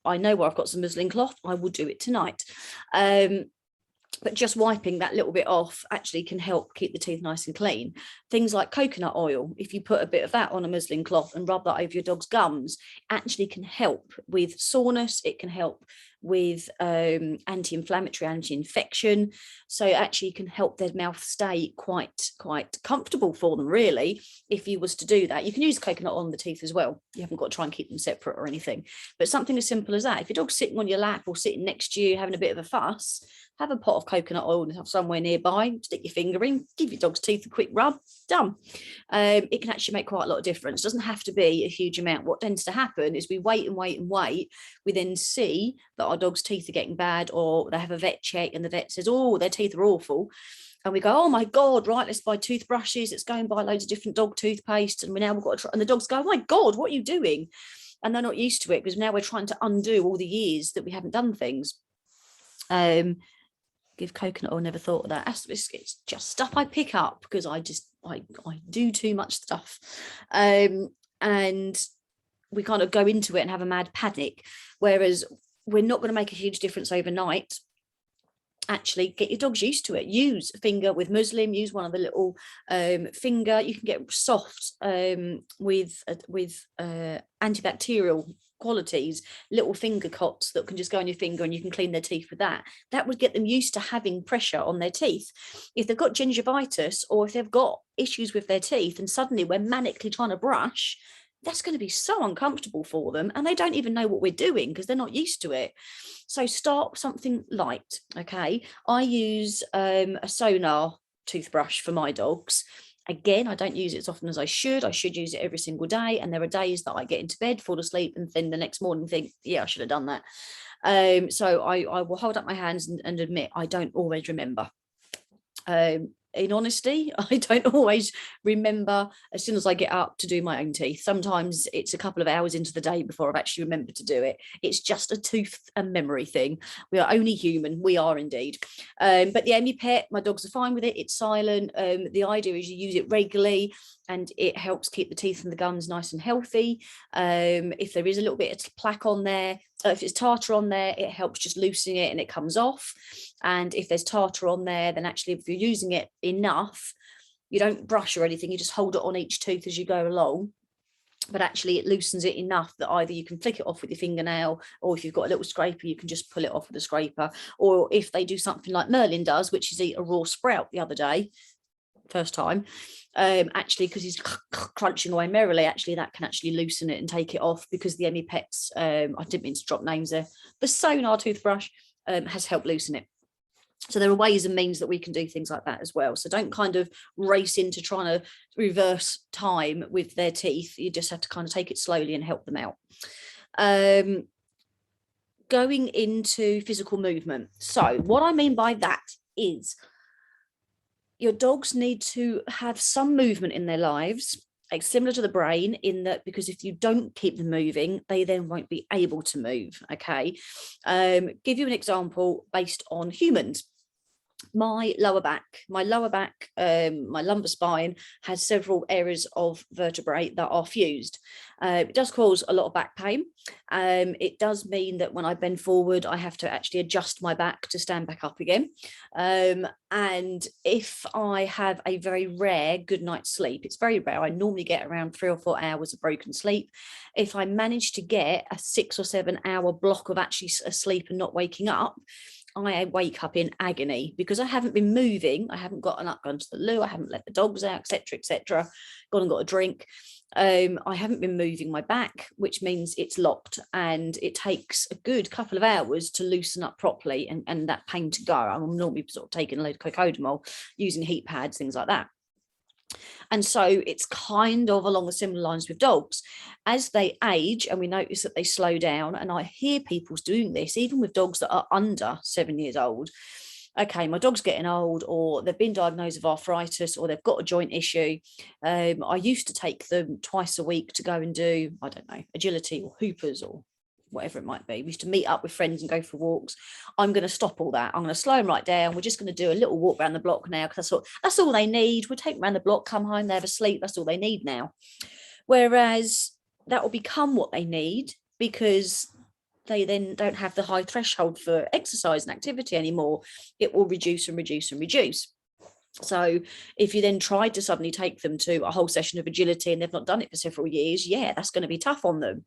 A: I know where I've got some muslin cloth. I will do it tonight. But just wiping that little bit off actually can help keep the teeth nice and clean. Things like coconut oil, if you put a bit of that on a muslin cloth and rub that over your dog's gums, actually can help with soreness. It can help with anti-inflammatory, anti-infection. So it actually can help their mouth stay quite comfortable for them, really. If you was to do that, you can use coconut on the teeth as well. You haven't got to try and keep them separate or anything. But something as simple as that, if your dog's sitting on your lap or sitting next to you having a bit of a fuss, have a pot of coconut oil somewhere nearby, stick your finger in, give your dog's teeth a quick rub, done. It can actually make quite a lot of difference. It doesn't have to be a huge amount. What tends to happen is we wait and wait and wait. We then see that our dog's teeth are getting bad, or they have a vet check and the vet says, oh, their teeth are awful. And we go, oh my God, right, let's buy toothbrushes. Let's go and buy loads of different dog toothpaste. And we've got to try. And the dogs go, oh my God, what are you doing? And they're not used to it because now we're trying to undo all the years that we haven't done things. Give coconut oil, never thought of that. It's just stuff I pick up because I do too much stuff. And we kind of go into it and have a mad panic, whereas we're not going to make a huge difference overnight. Actually, get your dogs used to it. Use a finger with muslin, use one of the little finger. You can get soft with antibacterial qualities, little finger cots that can just go on your finger and you can clean their teeth with that. That would get them used to having pressure on their teeth. If they've got gingivitis or if they've got issues with their teeth and suddenly we're manically trying to brush, that's going to be so uncomfortable for them, and they don't even know what we're doing because they're not used to it. So start something light. Okay, I use a Sonar toothbrush for my dogs. Again, I don't use it as often as I should. I should use it every single day. And there are days that I get into bed, fall asleep, and then the next morning think, yeah, I should have done that. So I will hold up my hands and admit I don't always remember. In honesty, I don't always remember as soon as I get up to do my own teeth. Sometimes it's a couple of hours into the day before I've actually remembered to do it. It's just a tooth and memory thing. We are only human. We are indeed. But the EpiPet, my dogs are fine with it. It's silent. The idea is you use it regularly and it helps keep the teeth and the gums nice and healthy. If there is a little bit of plaque on there, if it's tartar on there, it helps just loosen it and it comes off. And if there's tartar on there, then actually if you're using it enough, you don't brush or anything, you just hold it on each tooth as you go along. But actually it loosens it enough that either you can flick it off with your fingernail, or if you've got a little scraper, you can just pull it off with a scraper. Or if they do something like Merlin does, which is eat a raw sprout the other day, first time, actually, because he's crunching away merrily, actually that can actually loosen it and take it off, because the EpiPets, I didn't mean to drop names there, the Sonar toothbrush has helped loosen it. So there are ways and means that we can do things like that as well. So don't kind of race into trying to reverse time with their teeth. You just have to kind of take it slowly and help them out. going into physical movement. So what I mean by that is your dogs need to have some movement in their lives, like similar to the brain, in that, because if you don't keep them moving, they then won't be able to move. Okay. Give you an example based on humans. My lower back, my lumbar spine has several areas of vertebrae that are fused. It does cause a lot of back pain. It does mean that when I bend forward, I have to actually adjust my back to stand back up again. And if I have a very rare good night's sleep, it's very rare. I normally get around 3 or 4 hours of broken sleep. If I manage to get a 6 or 7 hour block of actually asleep and not waking up, I wake up in agony because I haven't been moving. I haven't gotten up, gone to the loo. I haven't let the dogs out, etc., etc. Gone and got a drink. I haven't been moving my back, which means it's locked, and it takes a good couple of hours to loosen up properly and that pain to go. I'm normally sort of taking a load of cocodamol, using heat pads, things like that. And so it's kind of along the similar lines with dogs. As they age and we notice that they slow down, and I hear people doing this, even with dogs that are under 7 years old. Okay, my dog's getting old, or they've been diagnosed with arthritis, or they've got a joint issue. I used to take them twice a week to go and do, I don't know, agility or hoopers or whatever it might be. We used to meet up with friends and go for walks. I'm going to stop all that. I'm going to slow them right down. We're just going to do a little walk around the block now, because that's all they need. We'll take them around the block, come home, they have a sleep. That's all they need now. Whereas that will become what they need, because they then don't have the high threshold for exercise and activity anymore. It will reduce and reduce and reduce. So if you then try to suddenly take them to a whole session of agility and they've not done it for several years, yeah, that's going to be tough on them.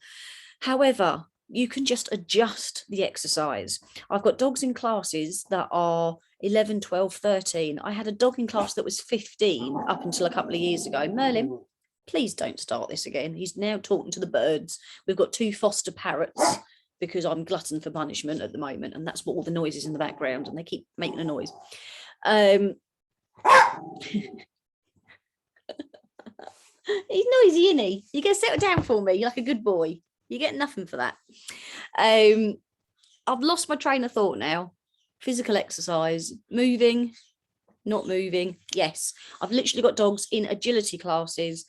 A: However, you can just adjust the exercise. I've got dogs in classes that are 11, 12, 13. I had a dog in class that was 15 up until a couple of years ago. Merlin, please don't start this again. He's now talking to the birds. We've got 2 foster parrots because I'm glutton for punishment at the moment, and that's what all the noise is in the background, and they keep making a noise. He's noisy, isn't he? You can settle down for me like a good boy. You get nothing for that. I've lost my train of thought now. Physical exercise, moving, not moving. Yes, I've literally got dogs in agility classes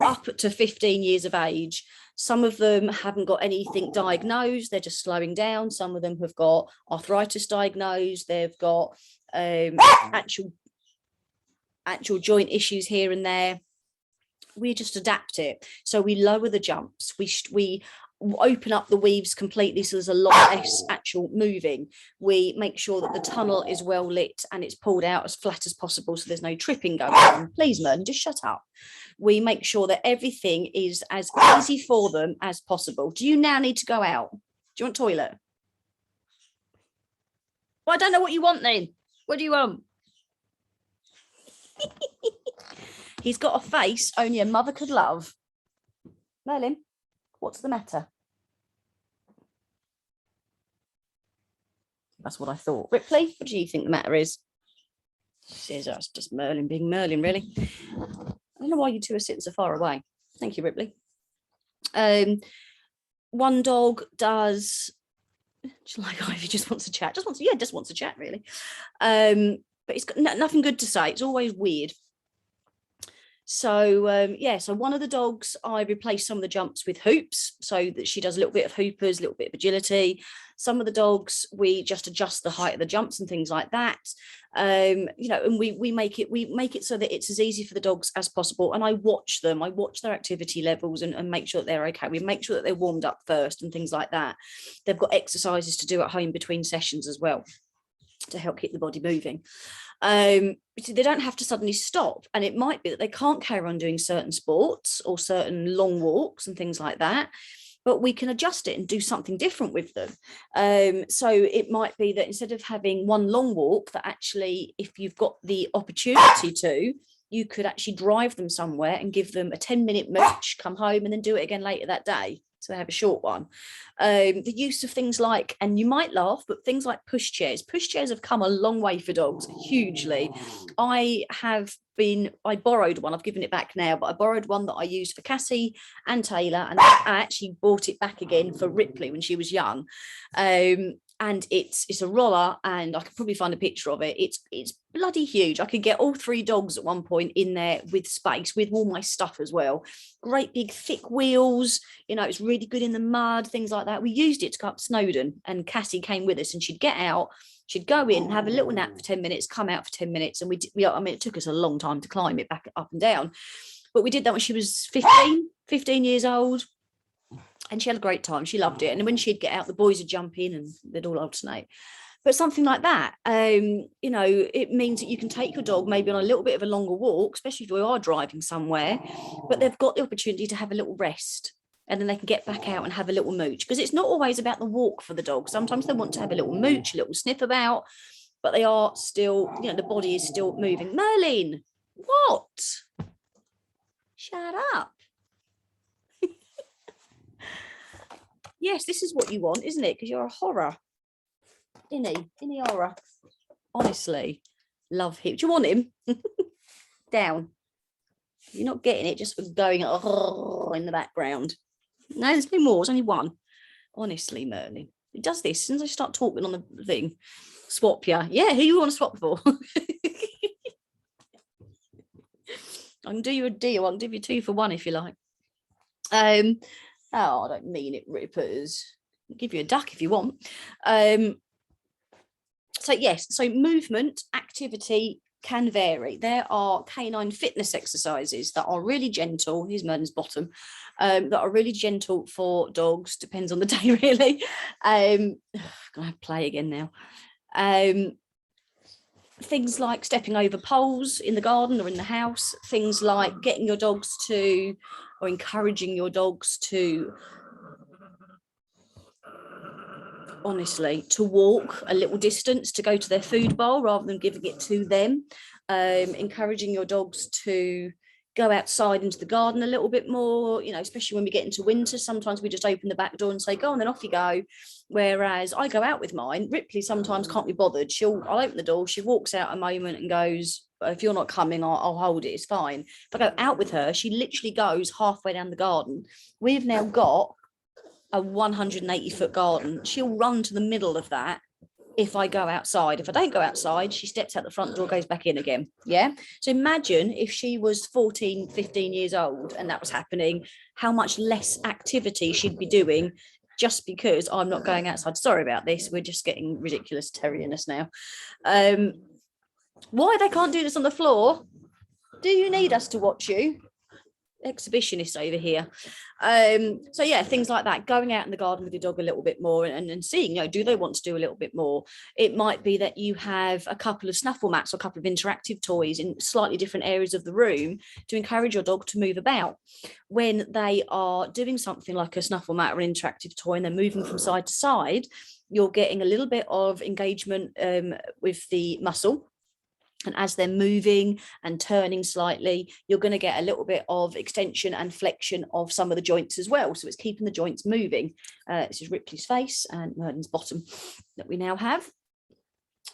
A: up to 15 years of age. Some of them haven't got anything diagnosed. They're just slowing down. Some of them have got arthritis diagnosed. They've got actual joint issues here and there. We just adapt it. So we lower the jumps. We open up the weaves completely, so there's a lot less actual moving. We make sure that the tunnel is well lit and it's pulled out as flat as possible, so there's no tripping going on. Please, Merlin, just shut up. We make sure that everything is as easy for them as possible. Do you now need to go out? Do you want toilet? Well, I don't know what you want then. What do you want? He's got a face only a mother could love. Merlin, what's the matter? That's what I thought. Ripley, what do you think the matter is? She says, oh, it's just Merlin being Merlin, really. I don't know why you two are sitting so far away. Thank you, Ripley. One dog does, like Ivy just wants to chat. Just wants to chat, really. But it's got nothing good to say. It's always weird. So so one of the dogs, I replaced some of the jumps with hoops so that she does a little bit of hoopers, a little bit of agility. Some of the dogs, we just adjust the height of the jumps and things like that. And we make it so that it's as easy for the dogs as possible. And I watch them, I watch their activity levels and make sure that they're okay. We make sure that they're warmed up first and things like that. They've got exercises to do at home between sessions as well to help keep the body moving. They don't have to suddenly stop, and it might be that they can't carry on doing certain sports or certain long walks and things like that, but we can adjust it and do something different with them. So it might be that instead of having one long walk, that actually, if you've got the opportunity to, you could actually drive them somewhere and give them a 10-minute mooch, come home and then do it again later that day. so they have a short one. The use of things like, and you might laugh, but things like pushchairs. Pushchairs have come a long way for dogs, hugely. I borrowed one, I've given it back now, but I borrowed one that I used for Cassie and Taylor, and I actually bought it back again for Ripley when she was young. And it's a roller, and I could probably find a picture of it. It's bloody huge. I could get all 3 dogs at one point in there with space, with all my stuff as well. Great big thick wheels, you know, it's really good in the mud, things like that. We used it to go up Snowdon, and Cassie came with us, and she'd get out, she'd go in, have a little nap for 10 minutes, come out for 10 minutes. And I mean, it took us a long time to climb it back up and down, but we did that when she was 15 years old. And she had a great time. She loved it. And when she'd get out, the boys would jump in and they'd all alternate. But something like that, you know, it means that you can take your dog maybe on a little bit of a longer walk, especially if you are driving somewhere, but they've got the opportunity to have a little rest, and then they can get back out and have a little mooch, because it's not always about the walk for the dog. Sometimes they want to have a little mooch, a little sniff about, but they are still, you know, the body is still moving. Merlin, what? Shut up. Yes, this is what you want, isn't it? Because you're a horror. Innie horror. Honestly, love him. Do you want him? Down. You're not getting it just for going in the background. No, there's no more. There's only one. Honestly, Merlin. It does this as soon as I start talking on the thing. Swap you. Yeah, who you want to swap for? I can do you a deal. I can give you 2 for 1 if you like. Oh, I don't mean it, rippers. I'll give you a duck if you want. So yes, so movement, activity can vary. There are canine fitness exercises that are really gentle. Here's Merlin's bottom. That are really gentle for dogs. Depends on the day, really. I'm gonna play again now. Things like stepping over poles in the garden or in the house. Things like getting your dogs to, or encouraging your dogs to, honestly, to walk a little distance to go to their food bowl rather than giving it to them. Encouraging your dogs to go outside into the garden a little bit more, you know, especially when we get into winter. Sometimes we just open the back door and say, go on, then off you go. Whereas I go out with mine. Ripley sometimes can't be bothered. I'll open the door, she walks out a moment and goes, if you're not coming, I'll hold it, it's fine. If I go out with her, she literally goes halfway down the garden. We've now got a 180-foot garden. She'll run to the middle of that if I go outside. If I don't go outside, she steps out the front door, goes back in again. Yeah. So imagine if she was 14, 15 years old and that was happening, how much less activity she'd be doing just because I'm not going outside. Sorry about this. We're just getting ridiculous terrierness now. Why they can't do this on the floor? Do you need us to watch you? Exhibitionists over here. So yeah, things like that, going out in the garden with your dog a little bit more and seeing, you know, do they want to do a little bit more? It might be that you have a couple of snuffle mats or a couple of interactive toys in slightly different areas of the room to encourage your dog to move about. When they are doing something like a snuffle mat or an interactive toy and they're moving from side to side, you're getting a little bit of engagement with the muscle. And as they're moving and turning slightly, you're going to get a little bit of extension and flexion of some of the joints as well. So it's keeping the joints moving. This is Ripley's face and Merlin's bottom that we now have.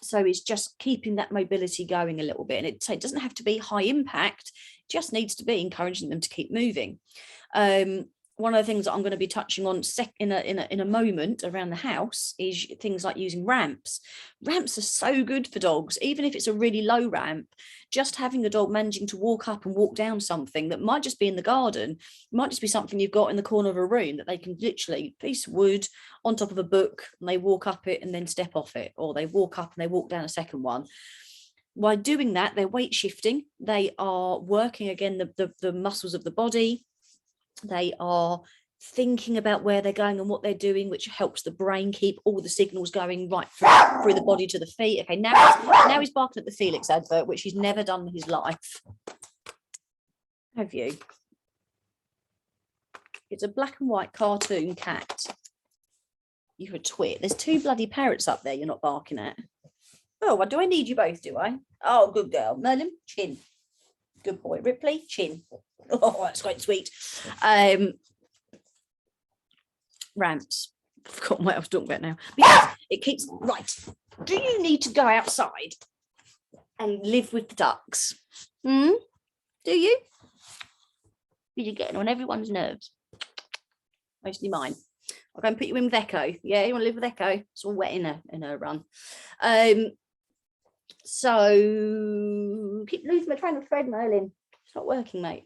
A: So it's just keeping that mobility going a little bit. And it doesn't have to be high impact, it just needs to be encouraging them to keep moving. One of the things that I'm going to be touching on in a moment around the house is things like using ramps. Ramps are so good for dogs, even if it's a really low ramp. Just having a dog managing to walk up and walk down something that might just be in the garden, might just be something you've got in the corner of a room that they can literally piece of wood on top of a book and they walk up it and then step off it, or they walk up and they walk down a second one. By doing that, they're weight shifting. They are working again the muscles of the body. They are thinking about where they're going and what they're doing, which helps the brain keep all the signals going right through the body to the feet. Okay, now he's barking at the Felix advert, which he's never done in his life. Have you? It's a black and white cartoon cat. You're a twit. There's 2 bloody parrots up there you're not barking at. Oh, well, do I need you both, do I? Oh, good girl. Merlin, chin. Good boy. Ripley, chin. Oh, that's quite sweet. ramps. I've forgotten what I was talking about now. Because it keeps, right. Do you need to go outside and live with the ducks? Do you? You're getting on everyone's nerves. Mostly mine. I'll go and put you in with Echo. Yeah, you want to live with Echo? It's all wet in her run. So keep losing my train of thread, Merlin. It's not working, mate.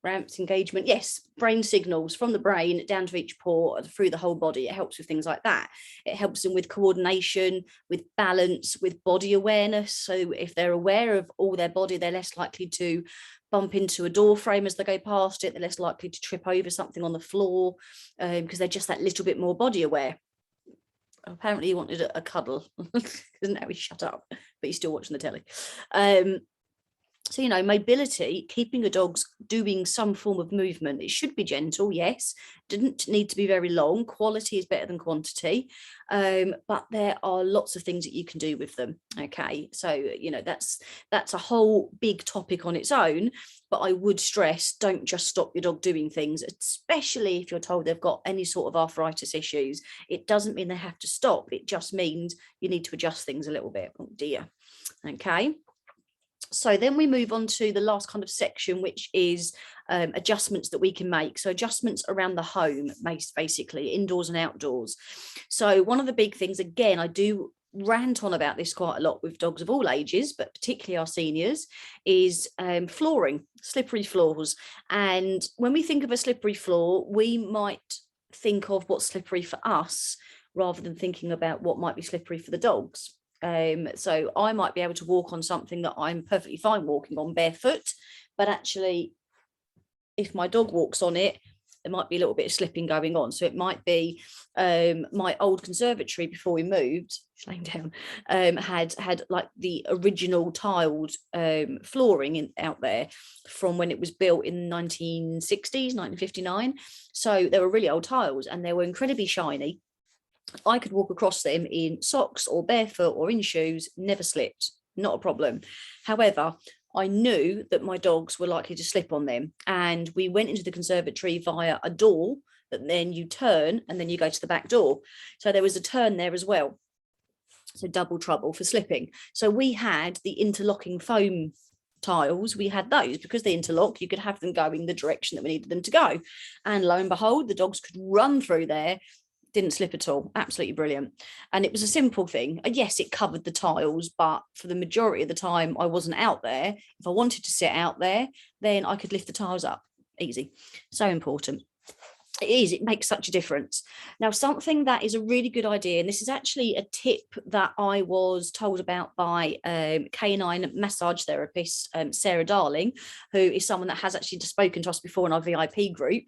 A: Ramps, engagement, yes, brain signals from the brain down to each paw through the whole body. It helps with things like that. It helps them with coordination, with balance, with body awareness. So if they're aware of all their body, they're less likely to bump into a door frame as they go past it. They're less likely to trip over something on the floor because they're just that little bit more body aware. Apparently he wanted a cuddle because now he's shut up, but he's still watching the telly. So, mobility, keeping a dog's doing some form of movement. It should be gentle, yes. Didn't need to be very long. Quality is better than quantity. But there are lots of things that you can do with them. Okay. So, that's a whole big topic on its own. But I would stress, don't just stop your dog doing things, especially if you're told they've got any sort of arthritis issues. It doesn't mean they have to stop. It just means you need to adjust things a little bit. Oh dear. Okay. So then we move on to the last kind of section, which is adjustments that we can make. So adjustments around the home, basically indoors and outdoors. So one of the big things, again, I do rant on about this quite a lot with dogs of all ages, but particularly our seniors, is flooring, slippery floors. And when we think of a slippery floor, we might think of what's slippery for us rather than thinking about what might be slippery for the dogs. So I might be able to walk on something that I'm perfectly fine walking on barefoot, but actually if my dog walks on it, there might be a little bit of slipping going on. So it might be my old conservatory before we moved, laying down, had like the original tiled flooring out there from when it was built in 1960s, 1959. So they were really old tiles and they were incredibly shiny. I could walk across them in socks or barefoot or in shoes, never slipped, not a problem. However, I knew that my dogs were likely to slip on them. And we went into the conservatory via a door that then you turn and then you go to the back door. So there was a turn there as well. So double trouble for slipping. So we had the interlocking foam tiles, we had those because they interlock, you could have them going the direction that we needed them to go. And lo and behold, the dogs could run through there. Didn't slip at all. Absolutely brilliant. And it was a simple thing. And yes, it covered the tiles, but for the majority of the time I wasn't out there. If I wanted to sit out there, then I could lift the tiles up. Easy. So important. It is. It makes such a difference. Now, something that is a really good idea, and this is actually a tip that I was told about by Canine massage therapist, Sarah Darling, who is someone that has actually spoken to us before in our VIP group.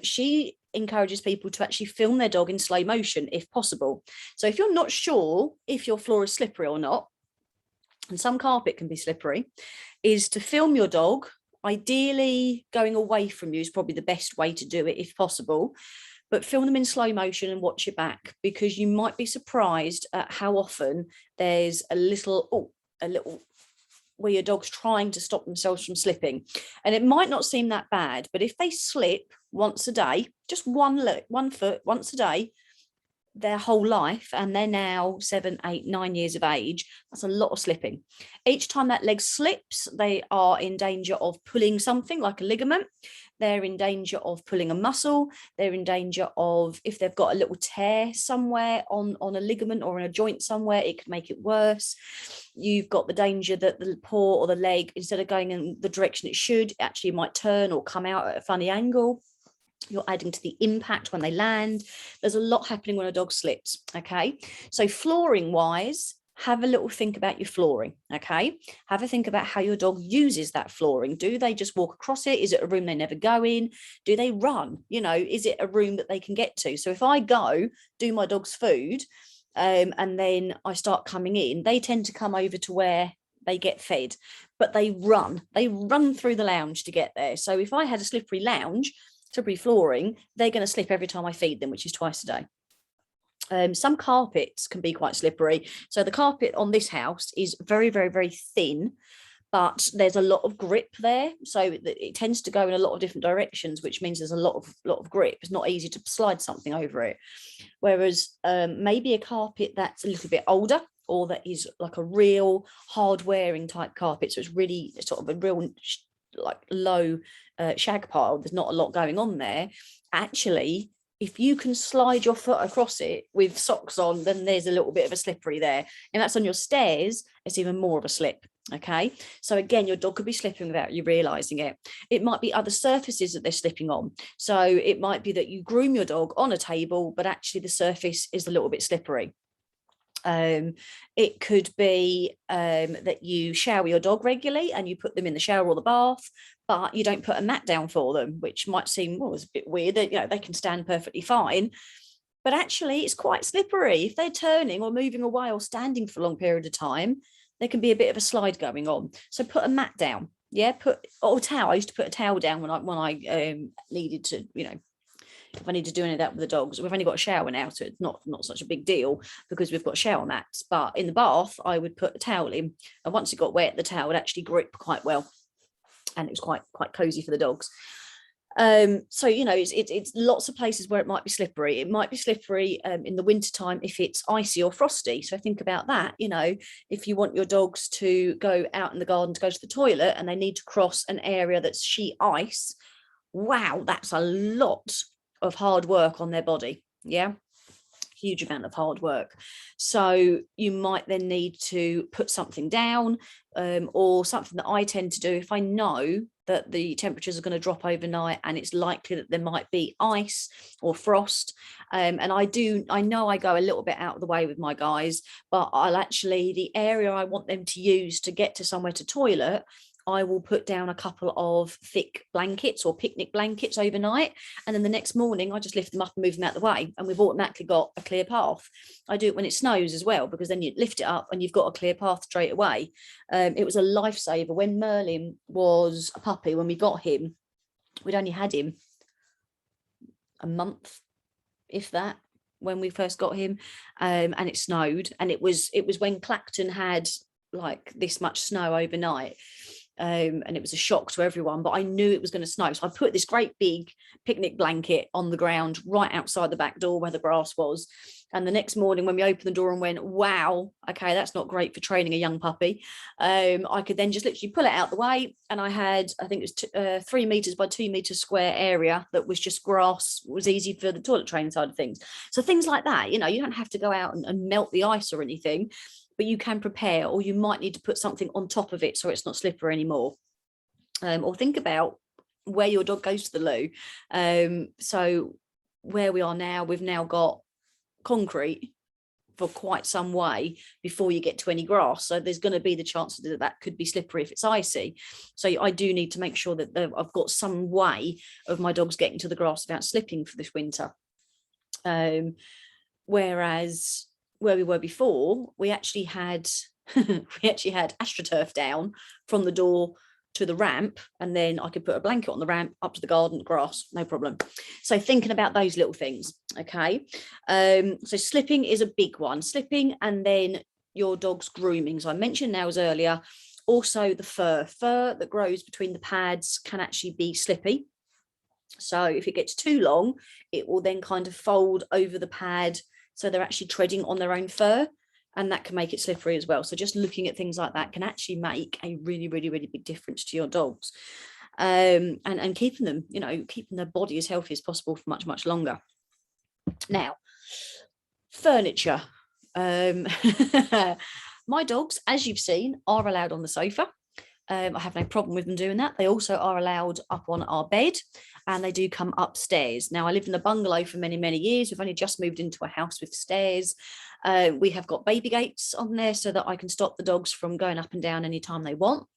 A: She encourages people to actually film their dog in slow motion if possible. So if you're not sure if your floor is slippery or not, and some carpet can be slippery, is to film your dog. Ideally going away from you is probably the best way to do it if possible, but film them in slow motion and watch it back, because you might be surprised at how often there's a little where your dog's trying to stop themselves from slipping. And it might not seem that bad, but if they slip once a day, just one foot once a day, their whole life, and they're now 7, 8, 9 years of age, that's a lot of slipping. Each time that leg slips, they are in danger of pulling something like a ligament. They're in danger of pulling a muscle. They're in danger of, if they've got a little tear somewhere on a ligament or in a joint somewhere, it could make it worse. You've got the danger that the paw or the leg, instead of going in the direction it should, actually might turn or come out at a funny angle. You're adding to the impact when they land. There's a lot happening when a dog slips. Okay. So flooring wise, have a little think about your flooring. Okay. Have a think about how your dog uses that flooring. Do they just walk across it? Is it a room they never go in? Do they run? Is it a room that they can get to? So if I go do my dog's food and then I start coming in, they tend to come over to where they get fed, but they run through the lounge to get there. So if I had a slippery lounge, slippery flooring, they're going to slip every time I feed them, which is twice a day. Some carpets can be quite slippery. So the carpet on this house is very, very, very thin, but there's a lot of grip there. So it tends to go in a lot of different directions, which means there's a lot of grip. It's not easy to slide something over it. Whereas maybe a carpet that's a little bit older, or that is like a real hard wearing type carpet. So it's really sort of a real like low shag pile. There's not a lot going on there. Actually, if you can slide your foot across it with socks on, then there's a little bit of a slippery there. And that's on your stairs, it's even more of a slip. Okay, so again, your dog could be slipping without you realizing it. It might be other surfaces that they're slipping on. So it might be that you groom your dog on a table, but actually the surface is a little bit slippery. It could be that you shower your dog regularly and you put them in the shower or the bath, but you don't put a mat down for them, which might seem, well, it's a bit weird. That, you know, they can stand perfectly fine, but actually it's quite slippery. If they're turning or moving away or standing for a long period of time, there can be a bit of a slide going on. So put a mat down. Yeah, or a towel. I used to put a towel down when I needed to, you know, if I need to do any of that with the dogs. We've only got a shower now, so it's not such a big deal because we've got shower mats. But in the bath, I would put a towel in, and once it got wet, the towel would actually grip quite well, and it was quite cozy for the dogs. So you know, it's lots of places where it might be slippery. It might be slippery in the wintertime if it's icy or frosty. So think about that. You know, if you want your dogs to go out in the garden to go to the toilet and they need to cross an area that's sheet ice, wow, that's a lot of hard work on their body. Yeah, huge amount of hard work. So you might then need to put something down, or something that I tend to do if I know that the temperatures are going to drop overnight and it's likely that there might be ice or frost. And I know I go a little bit out of the way with my guys, but I'll actually, the area I want them to use to get to somewhere to toilet, I will put down a couple of thick blankets or picnic blankets overnight. And then the next morning, I just lift them up and move them out of the way. And we've automatically got a clear path. I do it when it snows as well, because then you lift it up and you've got a clear path straight away. It was a lifesaver when Merlin was a puppy. When we got him, we'd only had him a month, if that, when we first got him, and it snowed. And it was when Clacton had like this much snow overnight. And it was a shock to everyone, but I knew it was going to snow. So I put this great big picnic blanket on the ground right outside the back door where the grass was. And the next morning when we opened the door and went, wow, okay, that's not great for training a young puppy. I could then just literally pull it out the way. And I had, I think it was 3 meters by 2 meters square area that was just grass, was easy for the toilet training side of things. So things like that, you know, you don't have to go out and melt the ice or anything, but you can prepare, or you might need to put something on top of it so it's not slippery anymore. Or think about where your dog goes to the loo. So where we are now, we've now got concrete for quite some way before you get to any grass. So there's going to be the chance that that could be slippery if it's icy. So I do need to make sure that I've got some way of my dogs getting to the grass without slipping for this winter. Whereas where we were before, we actually had AstroTurf down from the door to the ramp, and then I could put a blanket on the ramp up to the garden grass, no problem. So thinking about those little things, okay. So slipping is a big one, slipping, and then your dog's grooming. So I mentioned nails earlier. Also the fur that grows between the pads can actually be slippy. So if it gets too long, it will then kind of fold over the pad, so they're actually treading on their own fur, and that can make it slippery as well. So just looking at things like that can actually make a really, really, really big difference to your dogs, and keeping them, you know, keeping their body as healthy as possible for much, much longer. Now, furniture. My dogs, as you've seen, are allowed on the sofa. I have no problem with them doing that. They also are allowed up on our bed, and they do come upstairs. Now, I lived in a bungalow for many, many years. We've only just moved into a house with stairs. We have got baby gates on there so that I can stop the dogs from going up and down anytime they want.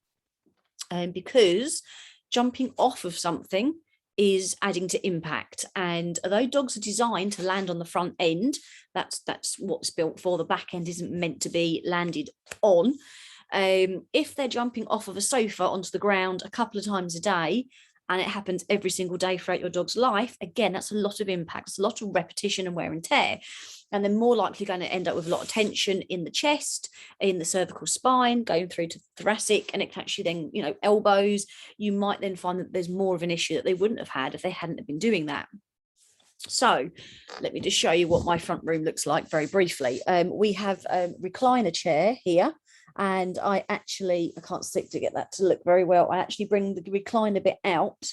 A: Because jumping off of something is adding to impact. And although dogs are designed to land on the front end, that's what's built for. The back end isn't meant to be landed on. If they're jumping off of a sofa onto the ground a couple of times a day, and it happens every single day throughout your dog's life, again, that's a lot of impact. It's a lot of repetition and wear and tear. And they're more likely going to end up with a lot of tension in the chest, in the cervical spine, going through to thoracic, and it can actually then, you know, elbows. You might then find that there's more of an issue that they wouldn't have had if they hadn't have been doing that. So let me just show you what my front room looks like very briefly. We have a recliner chair here, and I can't stick to get that to look very well. I actually bring the recliner bit out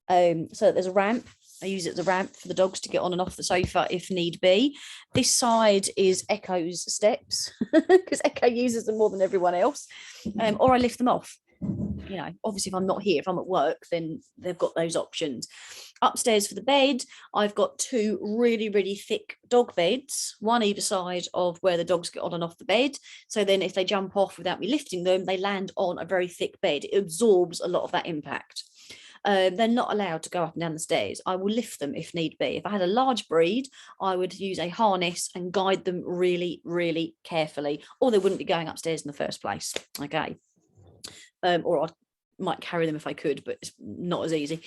A: so that there's a ramp. I use it as a ramp for the dogs to get on and off the sofa if need be. This side is Echo's steps because Echo uses them more than everyone else, or I lift them off. You know, obviously if I'm not here, if I'm at work, then they've got those options. Upstairs for the bed, I've got two really, really thick dog beds, one either side of where the dogs get on and off the bed. So then if they jump off without me lifting them, they land on a very thick bed. It absorbs a lot of that impact. They're not allowed to go up and down the stairs. I will lift them if need be. If I had a large breed, I would use a harness and guide them really, really carefully, or they wouldn't be going upstairs in the first place. Okay. Or I might carry them if I could, but it's not as easy.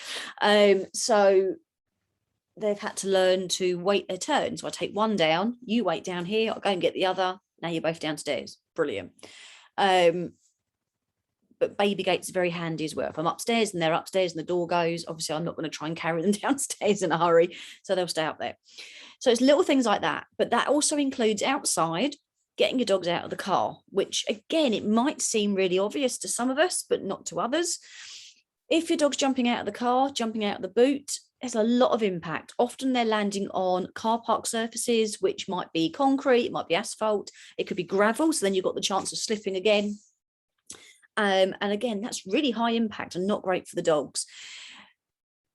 A: So they've had to learn to wait their turn. So I take one down, you wait down here, I'll go and get the other. Now you're both downstairs. Brilliant. But baby gates are very handy as well. If I'm upstairs and they're upstairs and the door goes, obviously I'm not going to try and carry them downstairs in a hurry. So they'll stay up there. So it's little things like that. But that also includes outside, getting your dogs out of the car, which again, it might seem really obvious to some of us, but not to others. If your dog's jumping out of the car, jumping out of the boot, there's a lot of impact. Often they're landing on car park surfaces, which might be concrete, it might be asphalt, it could be gravel. So then you've got the chance of slipping again. And again, that's really high impact and not great for the dogs.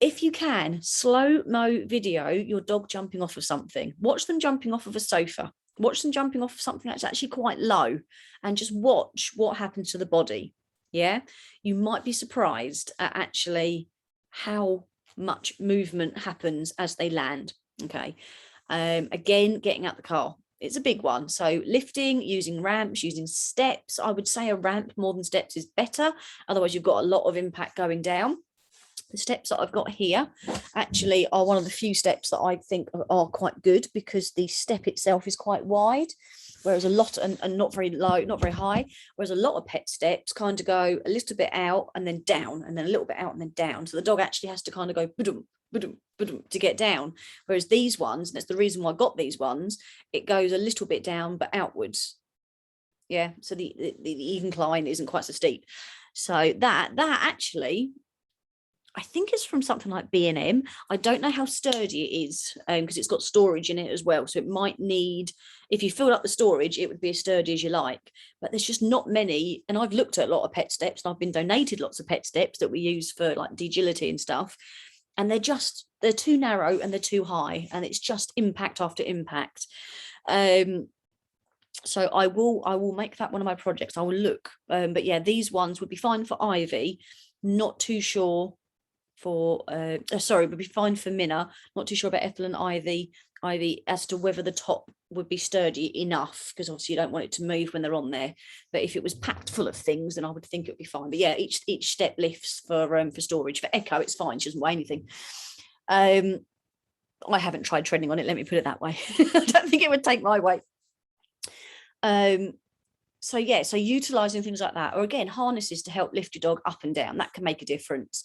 A: If you can, slow-mo video your dog jumping off of something. Watch them jumping off of a sofa. Watch them jumping off of something that's actually quite low, and just watch what happens to the body. Yeah, you might be surprised at actually how much movement happens as they land. Okay. Again, getting out the car. It's a big one. So lifting, using ramps, using steps. I would say a ramp more than steps is better. Otherwise, you've got a lot of impact going down. The steps that I've got here actually are one of the few steps that I think are quite good, because the step itself is quite wide, whereas a lot and not very low, not very high, whereas a lot of pet steps kind of go a little bit out and then down, and then a little bit out and then down. So the dog actually has to kind of go to get down, whereas these ones, and that's the reason why I got these ones, it goes a little bit down but outwards. Yeah, so the incline isn't quite so steep. So that actually, I think it's from something like B&M. I don't know how sturdy it is, because it's got storage in it as well. So it might need, if you filled up the storage, it would be as sturdy as you like. But there's just not many. And I've looked at a lot of pet steps, and I've been donated lots of pet steps that we use for like agility and stuff. And they're too narrow and they're too high. And it's just impact after impact. So I will make that one of my projects. I will look. But yeah, these ones would be fine for Ivy. Not too sure for would be fine for Minna. Not too sure about Ethel and Ivy as to whether the top would be sturdy enough, because obviously you don't want it to move when they're on there. But if it was packed full of things, then I would think it would be fine. But yeah, each step lifts for storage. For Echo, it's fine. She doesn't weigh anything. I haven't tried treading on it, let me put it that way. I don't think it would take my weight. So yeah, so utilizing things like that, or again, harnesses to help lift your dog up and down, that can make a difference.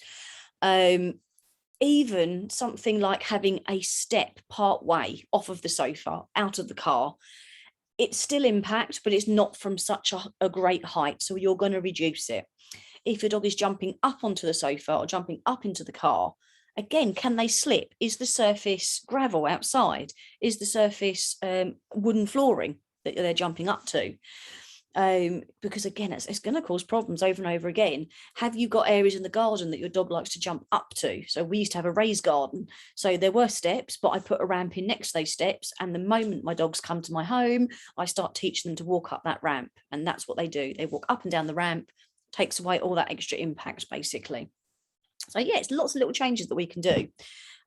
A: Even something like having a step part way off of the sofa, out of the car, it's still impact, but it's not from such a great height. So you're going to reduce it. If your dog is jumping up onto the sofa or jumping up into the car, again, can they slip? Is the surface gravel outside? Is the surface wooden flooring that they're jumping up to? Because again, it's going to cause problems over and over again. Have you got areas in the garden that your dog likes to jump up to? So we used to have a raised garden, so there were steps, but I put a ramp in next to those steps, and the moment my dogs come to my home, I start teaching them to walk up that ramp, and that's what they do. They walk up and down the ramp, takes away all that extra impact basically. So yeah, it's lots of little changes that we can do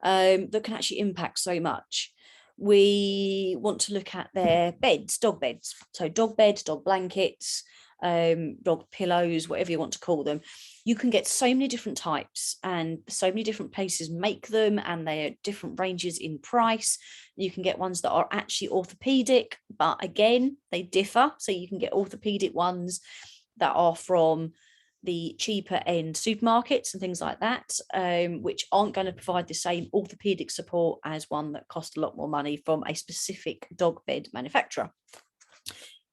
A: that can actually impact so much. we want to look at their beds, dog beds. So dog beds, dog blankets, dog pillows, whatever you want to call them. You can get so many different types, and so many different places make them, and they are different ranges in price. You can get ones that are actually orthopedic, but again, they differ. So you can get orthopedic ones that are from the cheaper end supermarkets and things like that, which aren't going to provide the same orthopedic support as one that costs a lot more money from a specific dog bed manufacturer.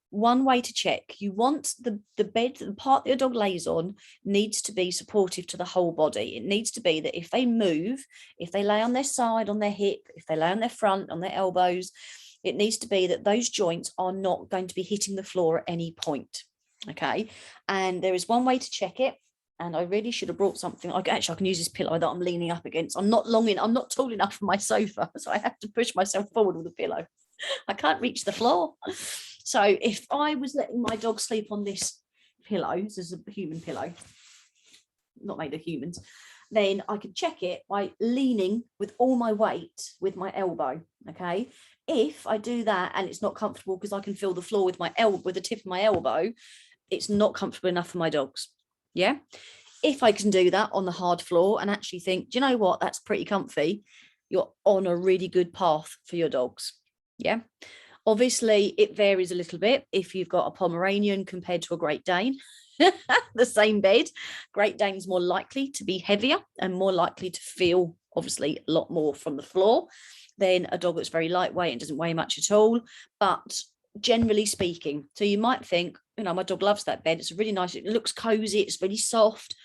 A: One way to check, you want the bed, the part that your dog lays on needs to be supportive to the whole body. It needs to be that if they move, if they lay on their side, on their hip, if they lay on their front, on their elbows, it needs to be that those joints are not going to be hitting the floor at any point. Okay, and there is one way to check it, and I really should have brought something. Actually, I can use this pillow that I'm leaning up against. I'm not tall enough for my sofa, so I have to push myself forward with the pillow. I can't reach the floor. So if I was letting my dog sleep on this pillow, this is a human pillow, not made of humans, then I could check it by leaning with all my weight with my elbow. Okay, if I do that and it's not comfortable because I can feel the floor with my elbow, with the tip of my elbow, it's not comfortable enough for my dogs. Yeah, if I can do that on the hard floor and actually think, do you know what, that's pretty comfy, you're on a really good path for your dogs. Yeah, obviously it varies a little bit if you've got a Pomeranian compared to a Great Dane. The same bed, Great Dane's more likely to be heavier and more likely to feel obviously a lot more from the floor than a dog that's very lightweight and doesn't weigh much at all. But generally speaking, so you might think, you know, my dog loves that bed, it's really nice, it looks cozy, it's really soft.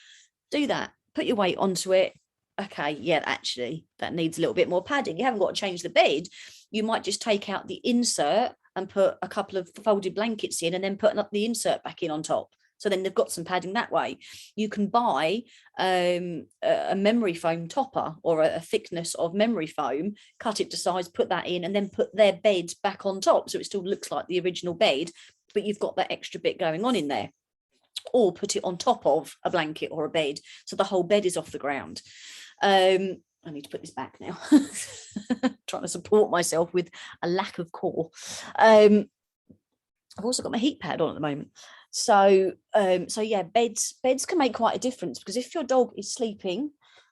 A: Do that, put your weight onto it. Okay, yeah, actually that needs a little bit more padding. You haven't got to change the bed. You might just take out the insert and put a couple of folded blankets in and then put the insert back in on top. So then they've got some padding that way. You can buy a memory foam topper or a thickness of memory foam, cut it to size, put that in, and then put their bed back on top. So it still looks like the original bed, but you've got that extra bit going on in there. Or put it on top of a blanket or a bed, so the whole bed is off the ground. I need to put this back now. Trying to support myself with a lack of core. I've also got my heat pad on at the moment. So yeah, beds can make quite a difference, because if your dog is sleeping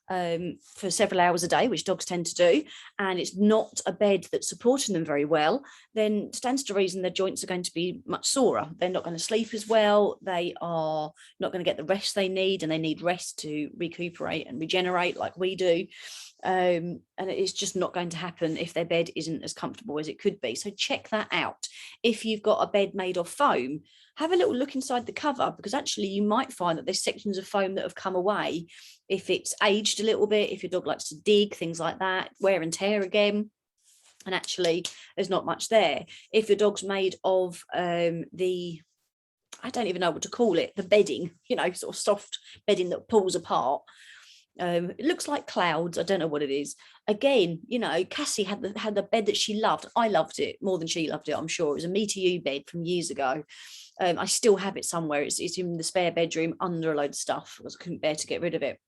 A: for several hours a day, which dogs tend to do, and it's not a bed that's supporting them very well, then stands to reason their joints are going to be much sorer. They're not going to sleep as well. They are not going to get the rest they need, and they need rest to recuperate and regenerate like we do. And it's just not going to happen if their bed isn't as comfortable as it could be. So check that out. If you've got a bed made of foam, have a little look inside the cover, because actually you might find that there's sections of foam that have come away if it's aged a little bit, if your dog likes to dig, things like that, wear and tear again. And actually there's not much there. If your dog's made of I don't even know what to call it, the bedding, you know, sort of soft bedding that pulls apart. It looks like clouds. I don't know what it is. Again, you know, Cassie had the bed that she loved. I loved it more than she loved it, I'm sure. It was a Me to You bed from years ago. I still have it somewhere. It's in the spare bedroom under a load of stuff, because I couldn't bear to get rid of it.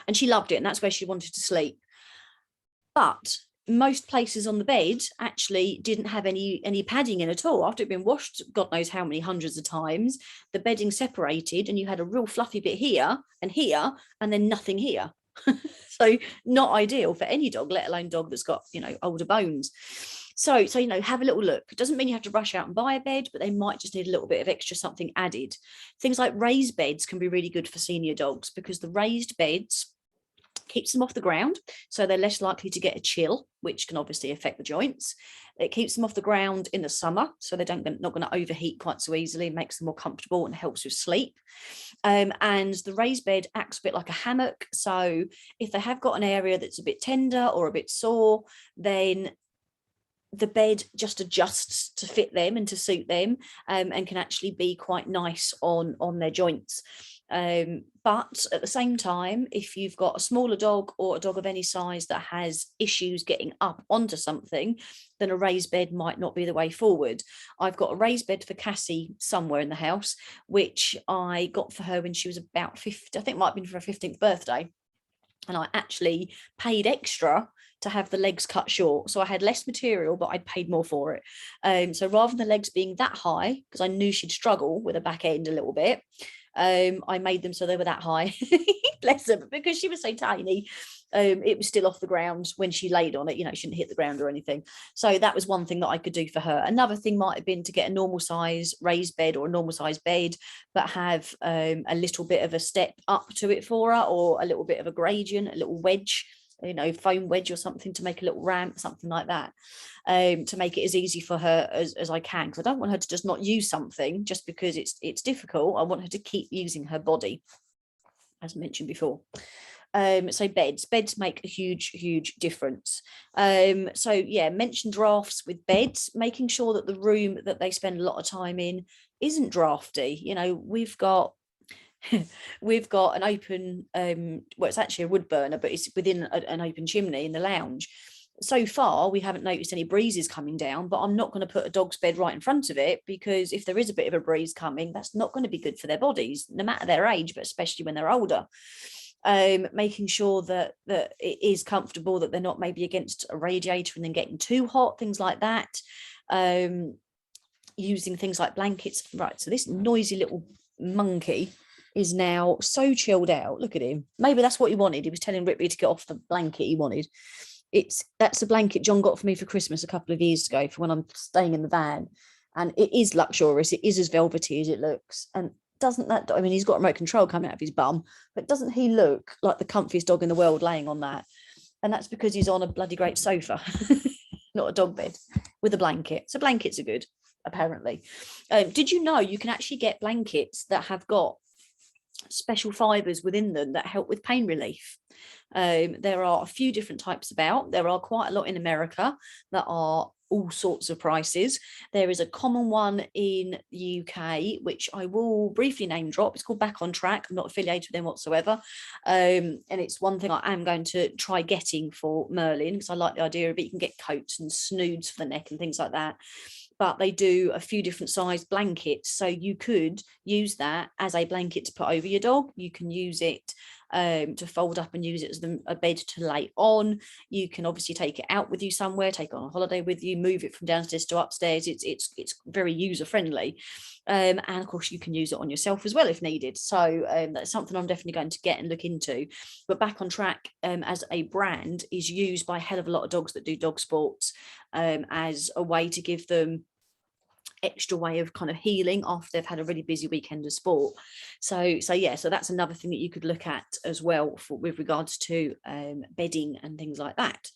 A: And she loved it, and that's where she wanted to sleep. But most places on the bed actually didn't have any padding in at all. After it'd been washed God knows how many hundreds of times, the bedding separated, and you had a real fluffy bit here, and then nothing here. So not ideal for any dog, let alone dog that's got, you know, older bones. So you know, have a little look. It doesn't mean you have to rush out and buy a bed, but they might just need a little bit of extra something added. Things like raised beds can be really good for senior dogs, because the raised beds keeps them off the ground, so they're less likely to get a chill, which can obviously affect the joints. It keeps them off the ground in the summer, so they not going to overheat quite so easily, makes them more comfortable and helps with sleep. And the raised bed acts a bit like a hammock, so if they have got an area that's a bit tender or a bit sore, then the bed just adjusts to fit them and to suit them, and can actually be quite nice on their joints. But at the same time, if you've got a smaller dog or a dog of any size that has issues getting up onto something, then a raised bed might not be the way forward. I've got a raised bed for Cassie somewhere in the house, which I got for her when she was about 50, I think it might have been for her 15th birthday. And I actually paid extra to have the legs cut short. So I had less material, but I'd paid more for it. So rather than the legs being that high, because I knew she'd struggle with the back end a little bit, I made them so they were that high. Bless her, but because she was so tiny, it was still off the ground when she laid on it. You know, she didn't hit the ground or anything. So that was one thing that I could do for her. Another thing might have been to get a normal size raised bed or a normal size bed, but have a little bit of a step up to it for her, or a little bit of a gradient, a little wedge, you know, foam wedge or something to make a little ramp, something like that, to make it as easy for her as I can, because I don't want her to just not use something just because it's difficult. I want her to keep using her body, as mentioned before. So beds make a huge difference. So yeah, mention drafts with beds, making sure that the room that they spend a lot of time in isn't drafty. You know, we've got an open, well, it's actually a wood burner, but it's within an open chimney in the lounge. So far, we haven't noticed any breezes coming down, but I'm not going to put a dog's bed right in front of it, because if there is a bit of a breeze coming, that's not going to be good for their bodies, no matter their age, but especially when they're older. Making sure that it is comfortable, that they're not maybe against a radiator and then getting too hot, things like that. Using things like blankets. Right, so this noisy little monkey is now so chilled out. Look at him. Maybe that's what he wanted. He was telling Ripley to get off the blanket he wanted. That's a blanket John got for me for Christmas a couple of years ago for when I'm staying in the van, and it is luxurious. It is as velvety as it looks. And doesn't that, I mean, he's got remote control coming out of his bum, but doesn't he look like the comfiest dog in the world laying on that? And that's because he's on a bloody great sofa, not a dog bed, with a blanket. So blankets are good, apparently. Did you know you can actually get blankets that have got special fibers within them that help with pain relief? There are a few different types about. There are quite a lot in America that are all sorts of prices. There is a common one in the UK, which I will briefly name drop. It's called Back on Track. I'm not affiliated with them whatsoever. And it's one thing I am going to try getting for Merlin, because I like the idea of it. You can get coats and snoods for the neck and things like that. But they do a few different size blankets. So you could use that as a blanket to put over your dog. You can use it to fold up and use it as a bed to lay on. You can obviously take it out with you somewhere, take it on a holiday with you, move it from downstairs to upstairs. It's very user friendly. And of course you can use it on yourself as well if needed. So that's something I'm definitely going to get and look into. But Back on Track as a brand is used by a hell of a lot of dogs that do dog sports as a way to give them extra way of kind of healing after they've had a really busy weekend of sport. So yeah, so that's another thing that you could look at as well with regards to bedding and things like that.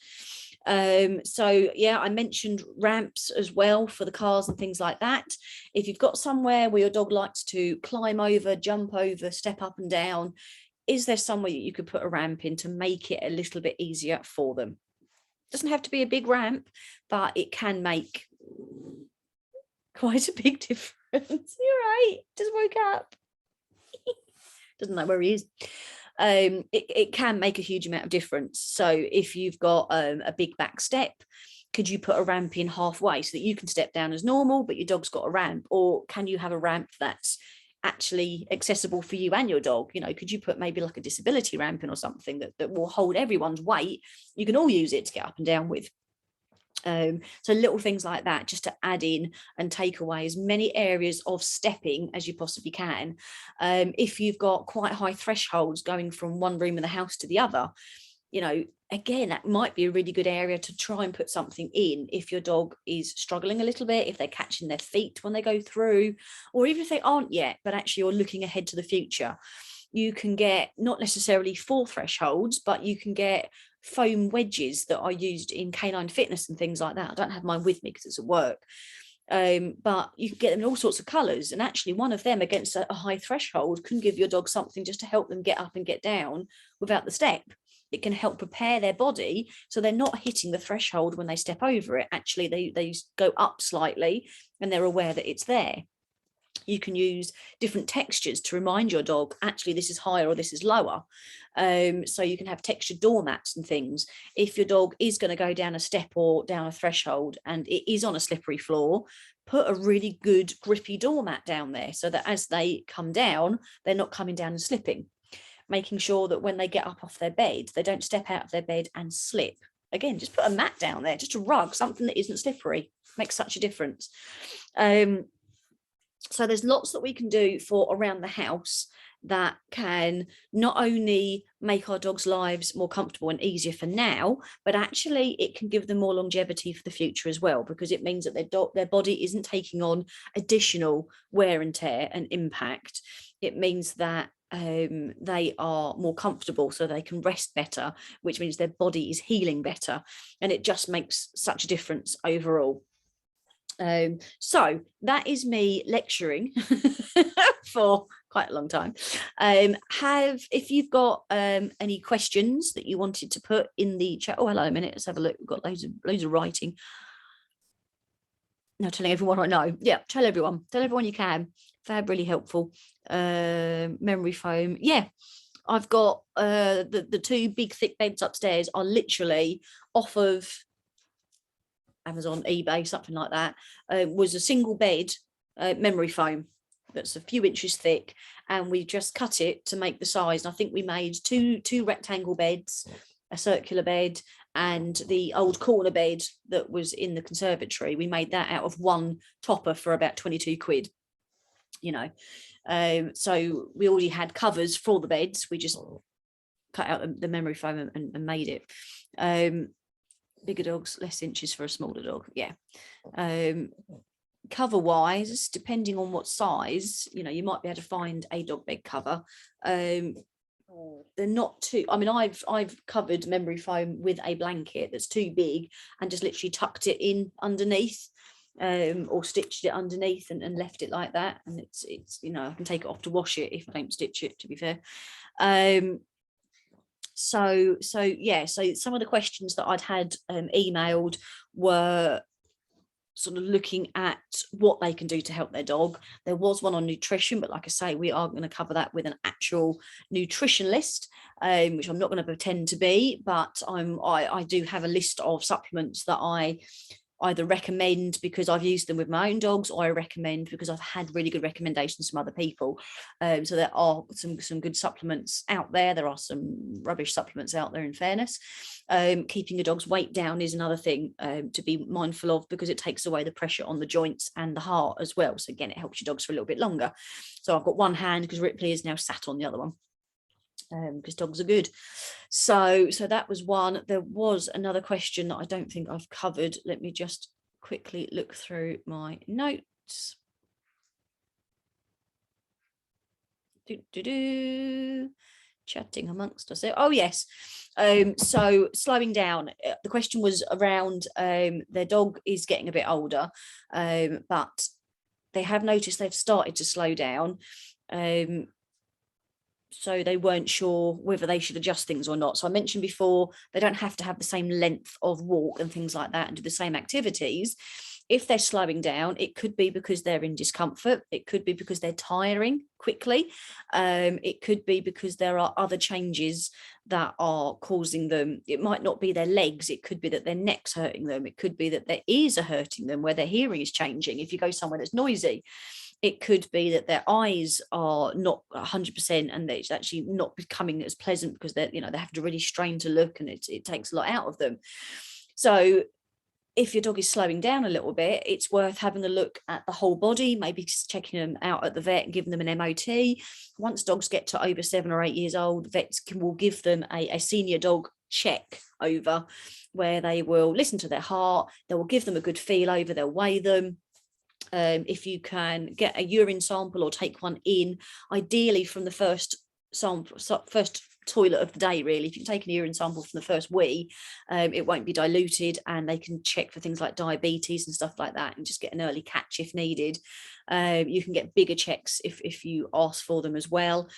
A: So yeah, I mentioned ramps as well for the cars and things like that. If you've got somewhere where your dog likes to climb over, jump over, step up and down, is there somewhere that you could put a ramp in to make it a little bit easier for them? Doesn't have to be a big ramp, but it can make quite a big difference. You're right, just woke up. Doesn't know where he is. It can make a huge amount of difference. So if you've got a big back step, could you put a ramp in halfway so that you can step down as normal, but your dog's got a ramp? Or can you have a ramp that's actually accessible for you and your dog? You know, could you put maybe like a disability ramp in or something that will hold everyone's weight? You can all use it to get up and down with. So little things like that, just to add in and take away as many areas of stepping as you possibly can. If you've got quite high thresholds going from one room of the house to the other, you know, again, that might be a really good area to try and put something in if your dog is struggling a little bit, if they're catching their feet when they go through, or even if they aren't yet, but actually you're looking ahead to the future. You can get not necessarily 4 thresholds, but you can get foam wedges that are used in canine fitness and things like that. I don't have mine with me because it's at work. But you can get them in all sorts of colours, and actually one of them against a high threshold can give your dog something just to help them get up and get down without the step. It can help prepare their body so they're not hitting the threshold when they step over it. Actually, they go up slightly and they're aware that it's there. You can use different textures to remind your dog, actually, this is higher or this is lower. So you can have textured doormats and things. If your dog is going to go down a step or down a threshold and it is on a slippery floor, put a really good grippy doormat down there so that as they come down, they're not coming down and slipping. Making sure that when they get up off their bed, they don't step out of their bed and slip. again, just put a mat down there, just a rug, something that isn't slippery. Makes such a difference. So there's lots that we can do for around the house that can not only make our dogs' lives more comfortable and easier for now, but actually it can give them more longevity for the future as well, because it means that their body isn't taking on additional wear and tear and impact. It means that they are more comfortable, so they can rest better, which means their body is healing better, and it just makes such a difference overall. So that is me lecturing for quite a long time. If you've got any questions that you wanted to put in the chat. Oh, hello, a minute, let's have a look. We've got loads of writing. No, telling everyone I know. Yeah, tell everyone you can. Fab, really helpful. Memory foam. Yeah, I've got the two big thick beds upstairs are literally off of Amazon, eBay, something like that. Was a single bed memory foam that's a few inches thick, and we just cut it to make the size. And I think we made two rectangle beds, a circular bed, and the old corner bed that was in the conservatory. We made that out of one topper for about 22 quid, you know. So we already had covers for the beds. We just cut out the memory foam and made it. Bigger dogs, less inches for a smaller dog. Yeah. Cover wise, depending on what size, you know, you might be able to find a dog bed cover. They're not too, I mean, I've covered memory foam with a blanket that's too big and just literally tucked it in underneath, or stitched it underneath and left it like that. And it's you know, I can take it off to wash it if I don't stitch it, to be fair. So yeah, so some of the questions that I'd had emailed were sort of looking at what they can do to help their dog. There was one on nutrition, but like I say, we are going to cover that with an actual nutrition list, which I'm not going to pretend to be, but I do have a list of supplements that I either recommend because I've used them with my own dogs, or I recommend because I've had really good recommendations from other people. So there are some good supplements out there. There are some rubbish supplements out there, in fairness. Keeping your dog's weight down is another thing to be mindful of, because it takes away the pressure on the joints and the heart as well. So again, it helps your dogs for a little bit longer. So I've got one hand because Ripley is now sat on the other one, because dogs are good. So that was one. There was another question that I don't think I've covered. Let me just quickly look through my notes. Chatting amongst us. Oh yes. So slowing down. The question was around their dog is getting a bit older, but they have noticed they've started to slow down. So they weren't sure whether they should adjust things or not. So I mentioned before, they don't have to have the same length of walk and things like that and do the same activities. If they're slowing down, it could be because they're in discomfort. It could be because they're tiring quickly. It could be because there are other changes that are causing them. It might not be their legs. It could be that their neck's hurting them. It could be that their ears are hurting them, where their hearing is changing. If you go somewhere that's noisy, it could be that their eyes are not 100% and it's actually not becoming as pleasant because they have to really strain to look, and it takes a lot out of them. So if your dog is slowing down a little bit, it's worth having a look at the whole body, maybe checking them out at the vet and giving them an MOT. Once dogs get to over 7 or 8 years old, vets will give them a senior dog check over, where they will listen to their heart, they will give them a good feel over, they'll weigh them. If you can get a urine sample or take one in, ideally from the first toilet of the day, really. If you can take an urine sample from the first wee, it won't be diluted, and they can check for things like diabetes and stuff like that and just get an early catch if needed. You can get bigger checks if you ask for them as well.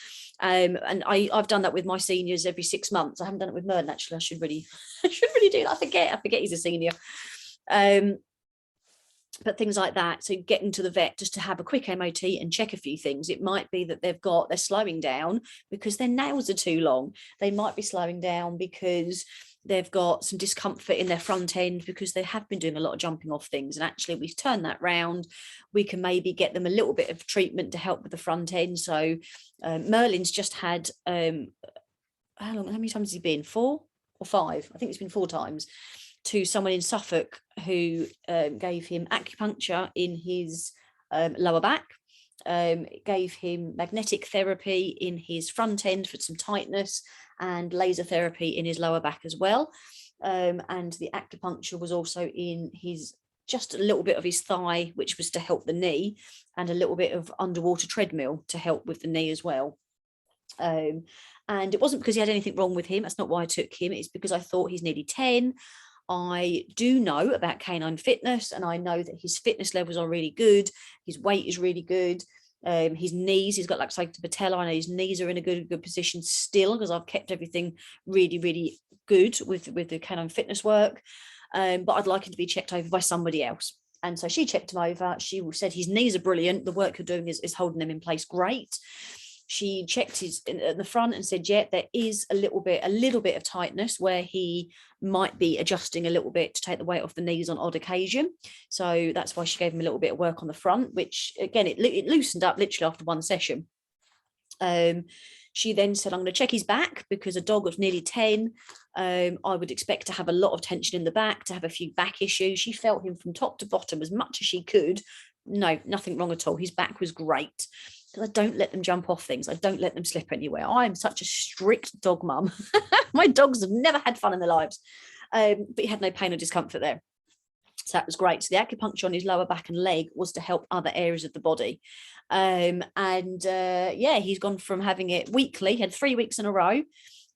A: And I've done that with my seniors every 6 months. I haven't done it with Merlin, actually. I should really do that. I forget he's a senior. But things like that. So getting to the vet just to have a quick MOT and check a few things. It might be that they're slowing down because their nails are too long. They might be slowing down because they've got some discomfort in their front end because they have been doing a lot of jumping off things. And actually we've turned that round. We can maybe get them a little bit of treatment to help with the front end. So Merlin's just had, how many times has he been? 4? or 5, I think it's been 4 times, to someone in Suffolk who gave him acupuncture in his lower back, gave him magnetic therapy in his front end for some tightness, and laser therapy in his lower back as well. And the acupuncture was also in his, just a little bit of his thigh, which was to help the knee, and a little bit of underwater treadmill to help with the knee as well. And it wasn't because he had anything wrong with him. That's not why I took him. It's because I thought he's nearly 10. I do know about canine fitness, and I know that his fitness levels are really good. His weight is really good. His knees, he's got luxated patella. I know his knees are in a good position still, because I've kept everything really, really good with the canine fitness work. But I'd like him to be checked over by somebody else. And so she checked him over. She said his knees are brilliant. The work you're doing is holding them in place great. She checked his at the front and said, yeah, there is a little bit of tightness where he might be adjusting a little bit to take the weight off the knees on odd occasion. So that's why she gave him a little bit of work on the front, which again, it loosened up literally after 1 session. She then said, I'm going to check his back, because a dog of nearly 10, I would expect to have a lot of tension in the back, to have a few back issues. She felt him from top to bottom as much as she could. No, nothing wrong at all. His back was great. Because I don't let them jump off things. I don't let them slip anywhere. I am such a strict dog mum. My dogs have never had fun in their lives. But he had no pain or discomfort there. So that was great. So the acupuncture on his lower back and leg was to help other areas of the body. Yeah, he's gone from having it weekly, he had 3 weeks in a row.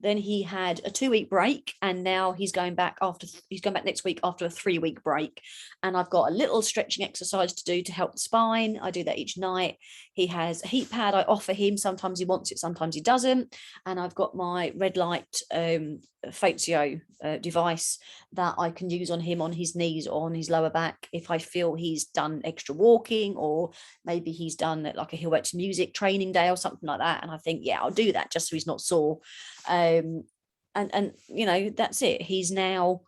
A: Then he had a 2-week break, and now he's going back next week after a 3-week break. And I've got a little stretching exercise to do to help the spine. I do that each night. He has a heat pad I offer him. Sometimes he wants it, sometimes he doesn't. And I've got my red light physio device that I can use on him, on his knees or on his lower back, if I feel he's done extra walking, or maybe he's done like a he works music training day or something like that. And I think, yeah, I'll do that just so he's not sore. And you know, that's it. He's now,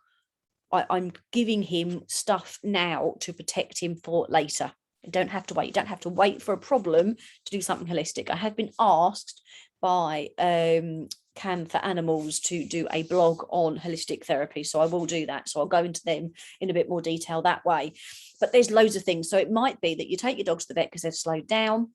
A: I'm giving him stuff now to protect him for later. You don't have to wait. You don't have to wait for a problem to do something holistic. I have been asked by Can for Animals to do a blog on holistic therapy, so I will do that. So I'll go into them in a bit more detail that way. But there's loads of things. So it might be that you take your dogs to the vet because they've slowed down,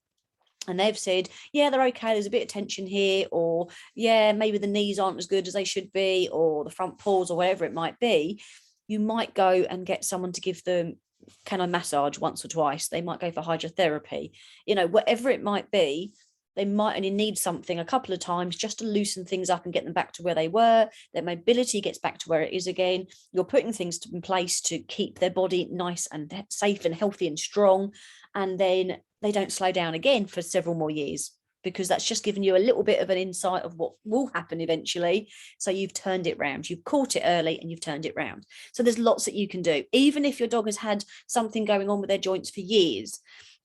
A: and they've said, yeah, they're okay, there's a bit of tension here, or yeah, maybe the knees aren't as good as they should be, or the front paws, or whatever it might be. You might go and get someone to give them canine massage once or twice. They might go for hydrotherapy, you know, whatever it might be. They might only need something a couple of times just to loosen things up and get them back to where they were. Their mobility gets back to where it is again. You're putting things in place to keep their body nice and safe and healthy and strong. And then they don't slow down again for several more years, because that's just giving you a little bit of an insight of what will happen eventually. So you've turned it round. You've caught it early and you've turned it round. So there's lots that you can do. Even if your dog has had something going on with their joints for years,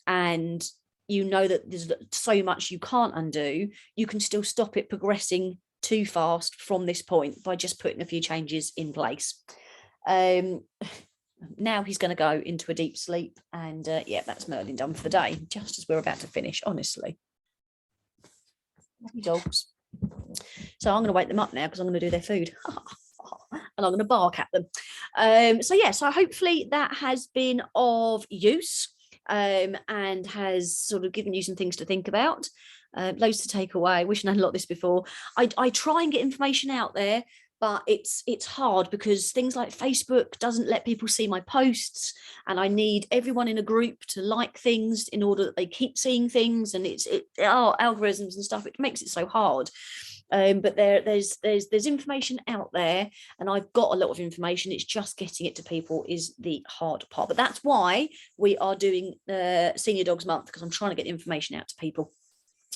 A: and you know that there's so much you can't undo, you can still stop it progressing too fast from this point by just putting a few changes in place. Now he's going to go into a deep sleep, and yeah, that's Merlin done for the day, just as we're about to finish, honestly. Happy dogs. So I'm going to wake them up now because I'm going to do their food. And I'm going to bark at them. So yeah, so hopefully that has been of use. And has sort of given you some things to think about, loads to take away. Wishing I had a lot of this before. I try and get information out there, but it's hard because things like Facebook doesn't let people see my posts, and I need everyone in a group to like things in order that they keep seeing things, and algorithms and stuff. It makes it so hard. But there's information out there, and I've got a lot of information. It's just getting it to people is the hard part. But that's why we are doing Senior Dogs Month, because I'm trying to get information out to people.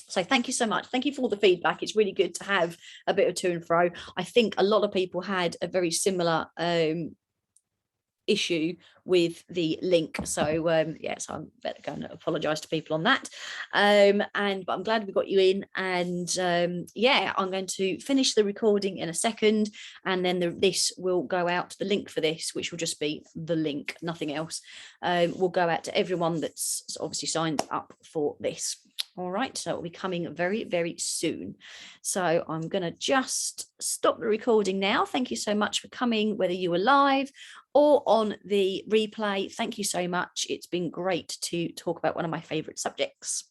A: So thank you so much. Thank you for all the feedback. It's really good to have a bit of to and fro. I think a lot of people had a very similar issue with the link, so yes, I'm better going to apologize to people on that, but I'm glad we got you in, and yeah, I'm going to finish the recording in a second, and then this will go out, the link for this, which will just be the link, nothing else, will go out to everyone that's obviously signed up for this. All right, so it will be coming very, very soon. So I'm going to just stop the recording now. Thank you so much for coming, whether you were live or on the replay. Thank you so much. It's been great to talk about one of my favorite subjects.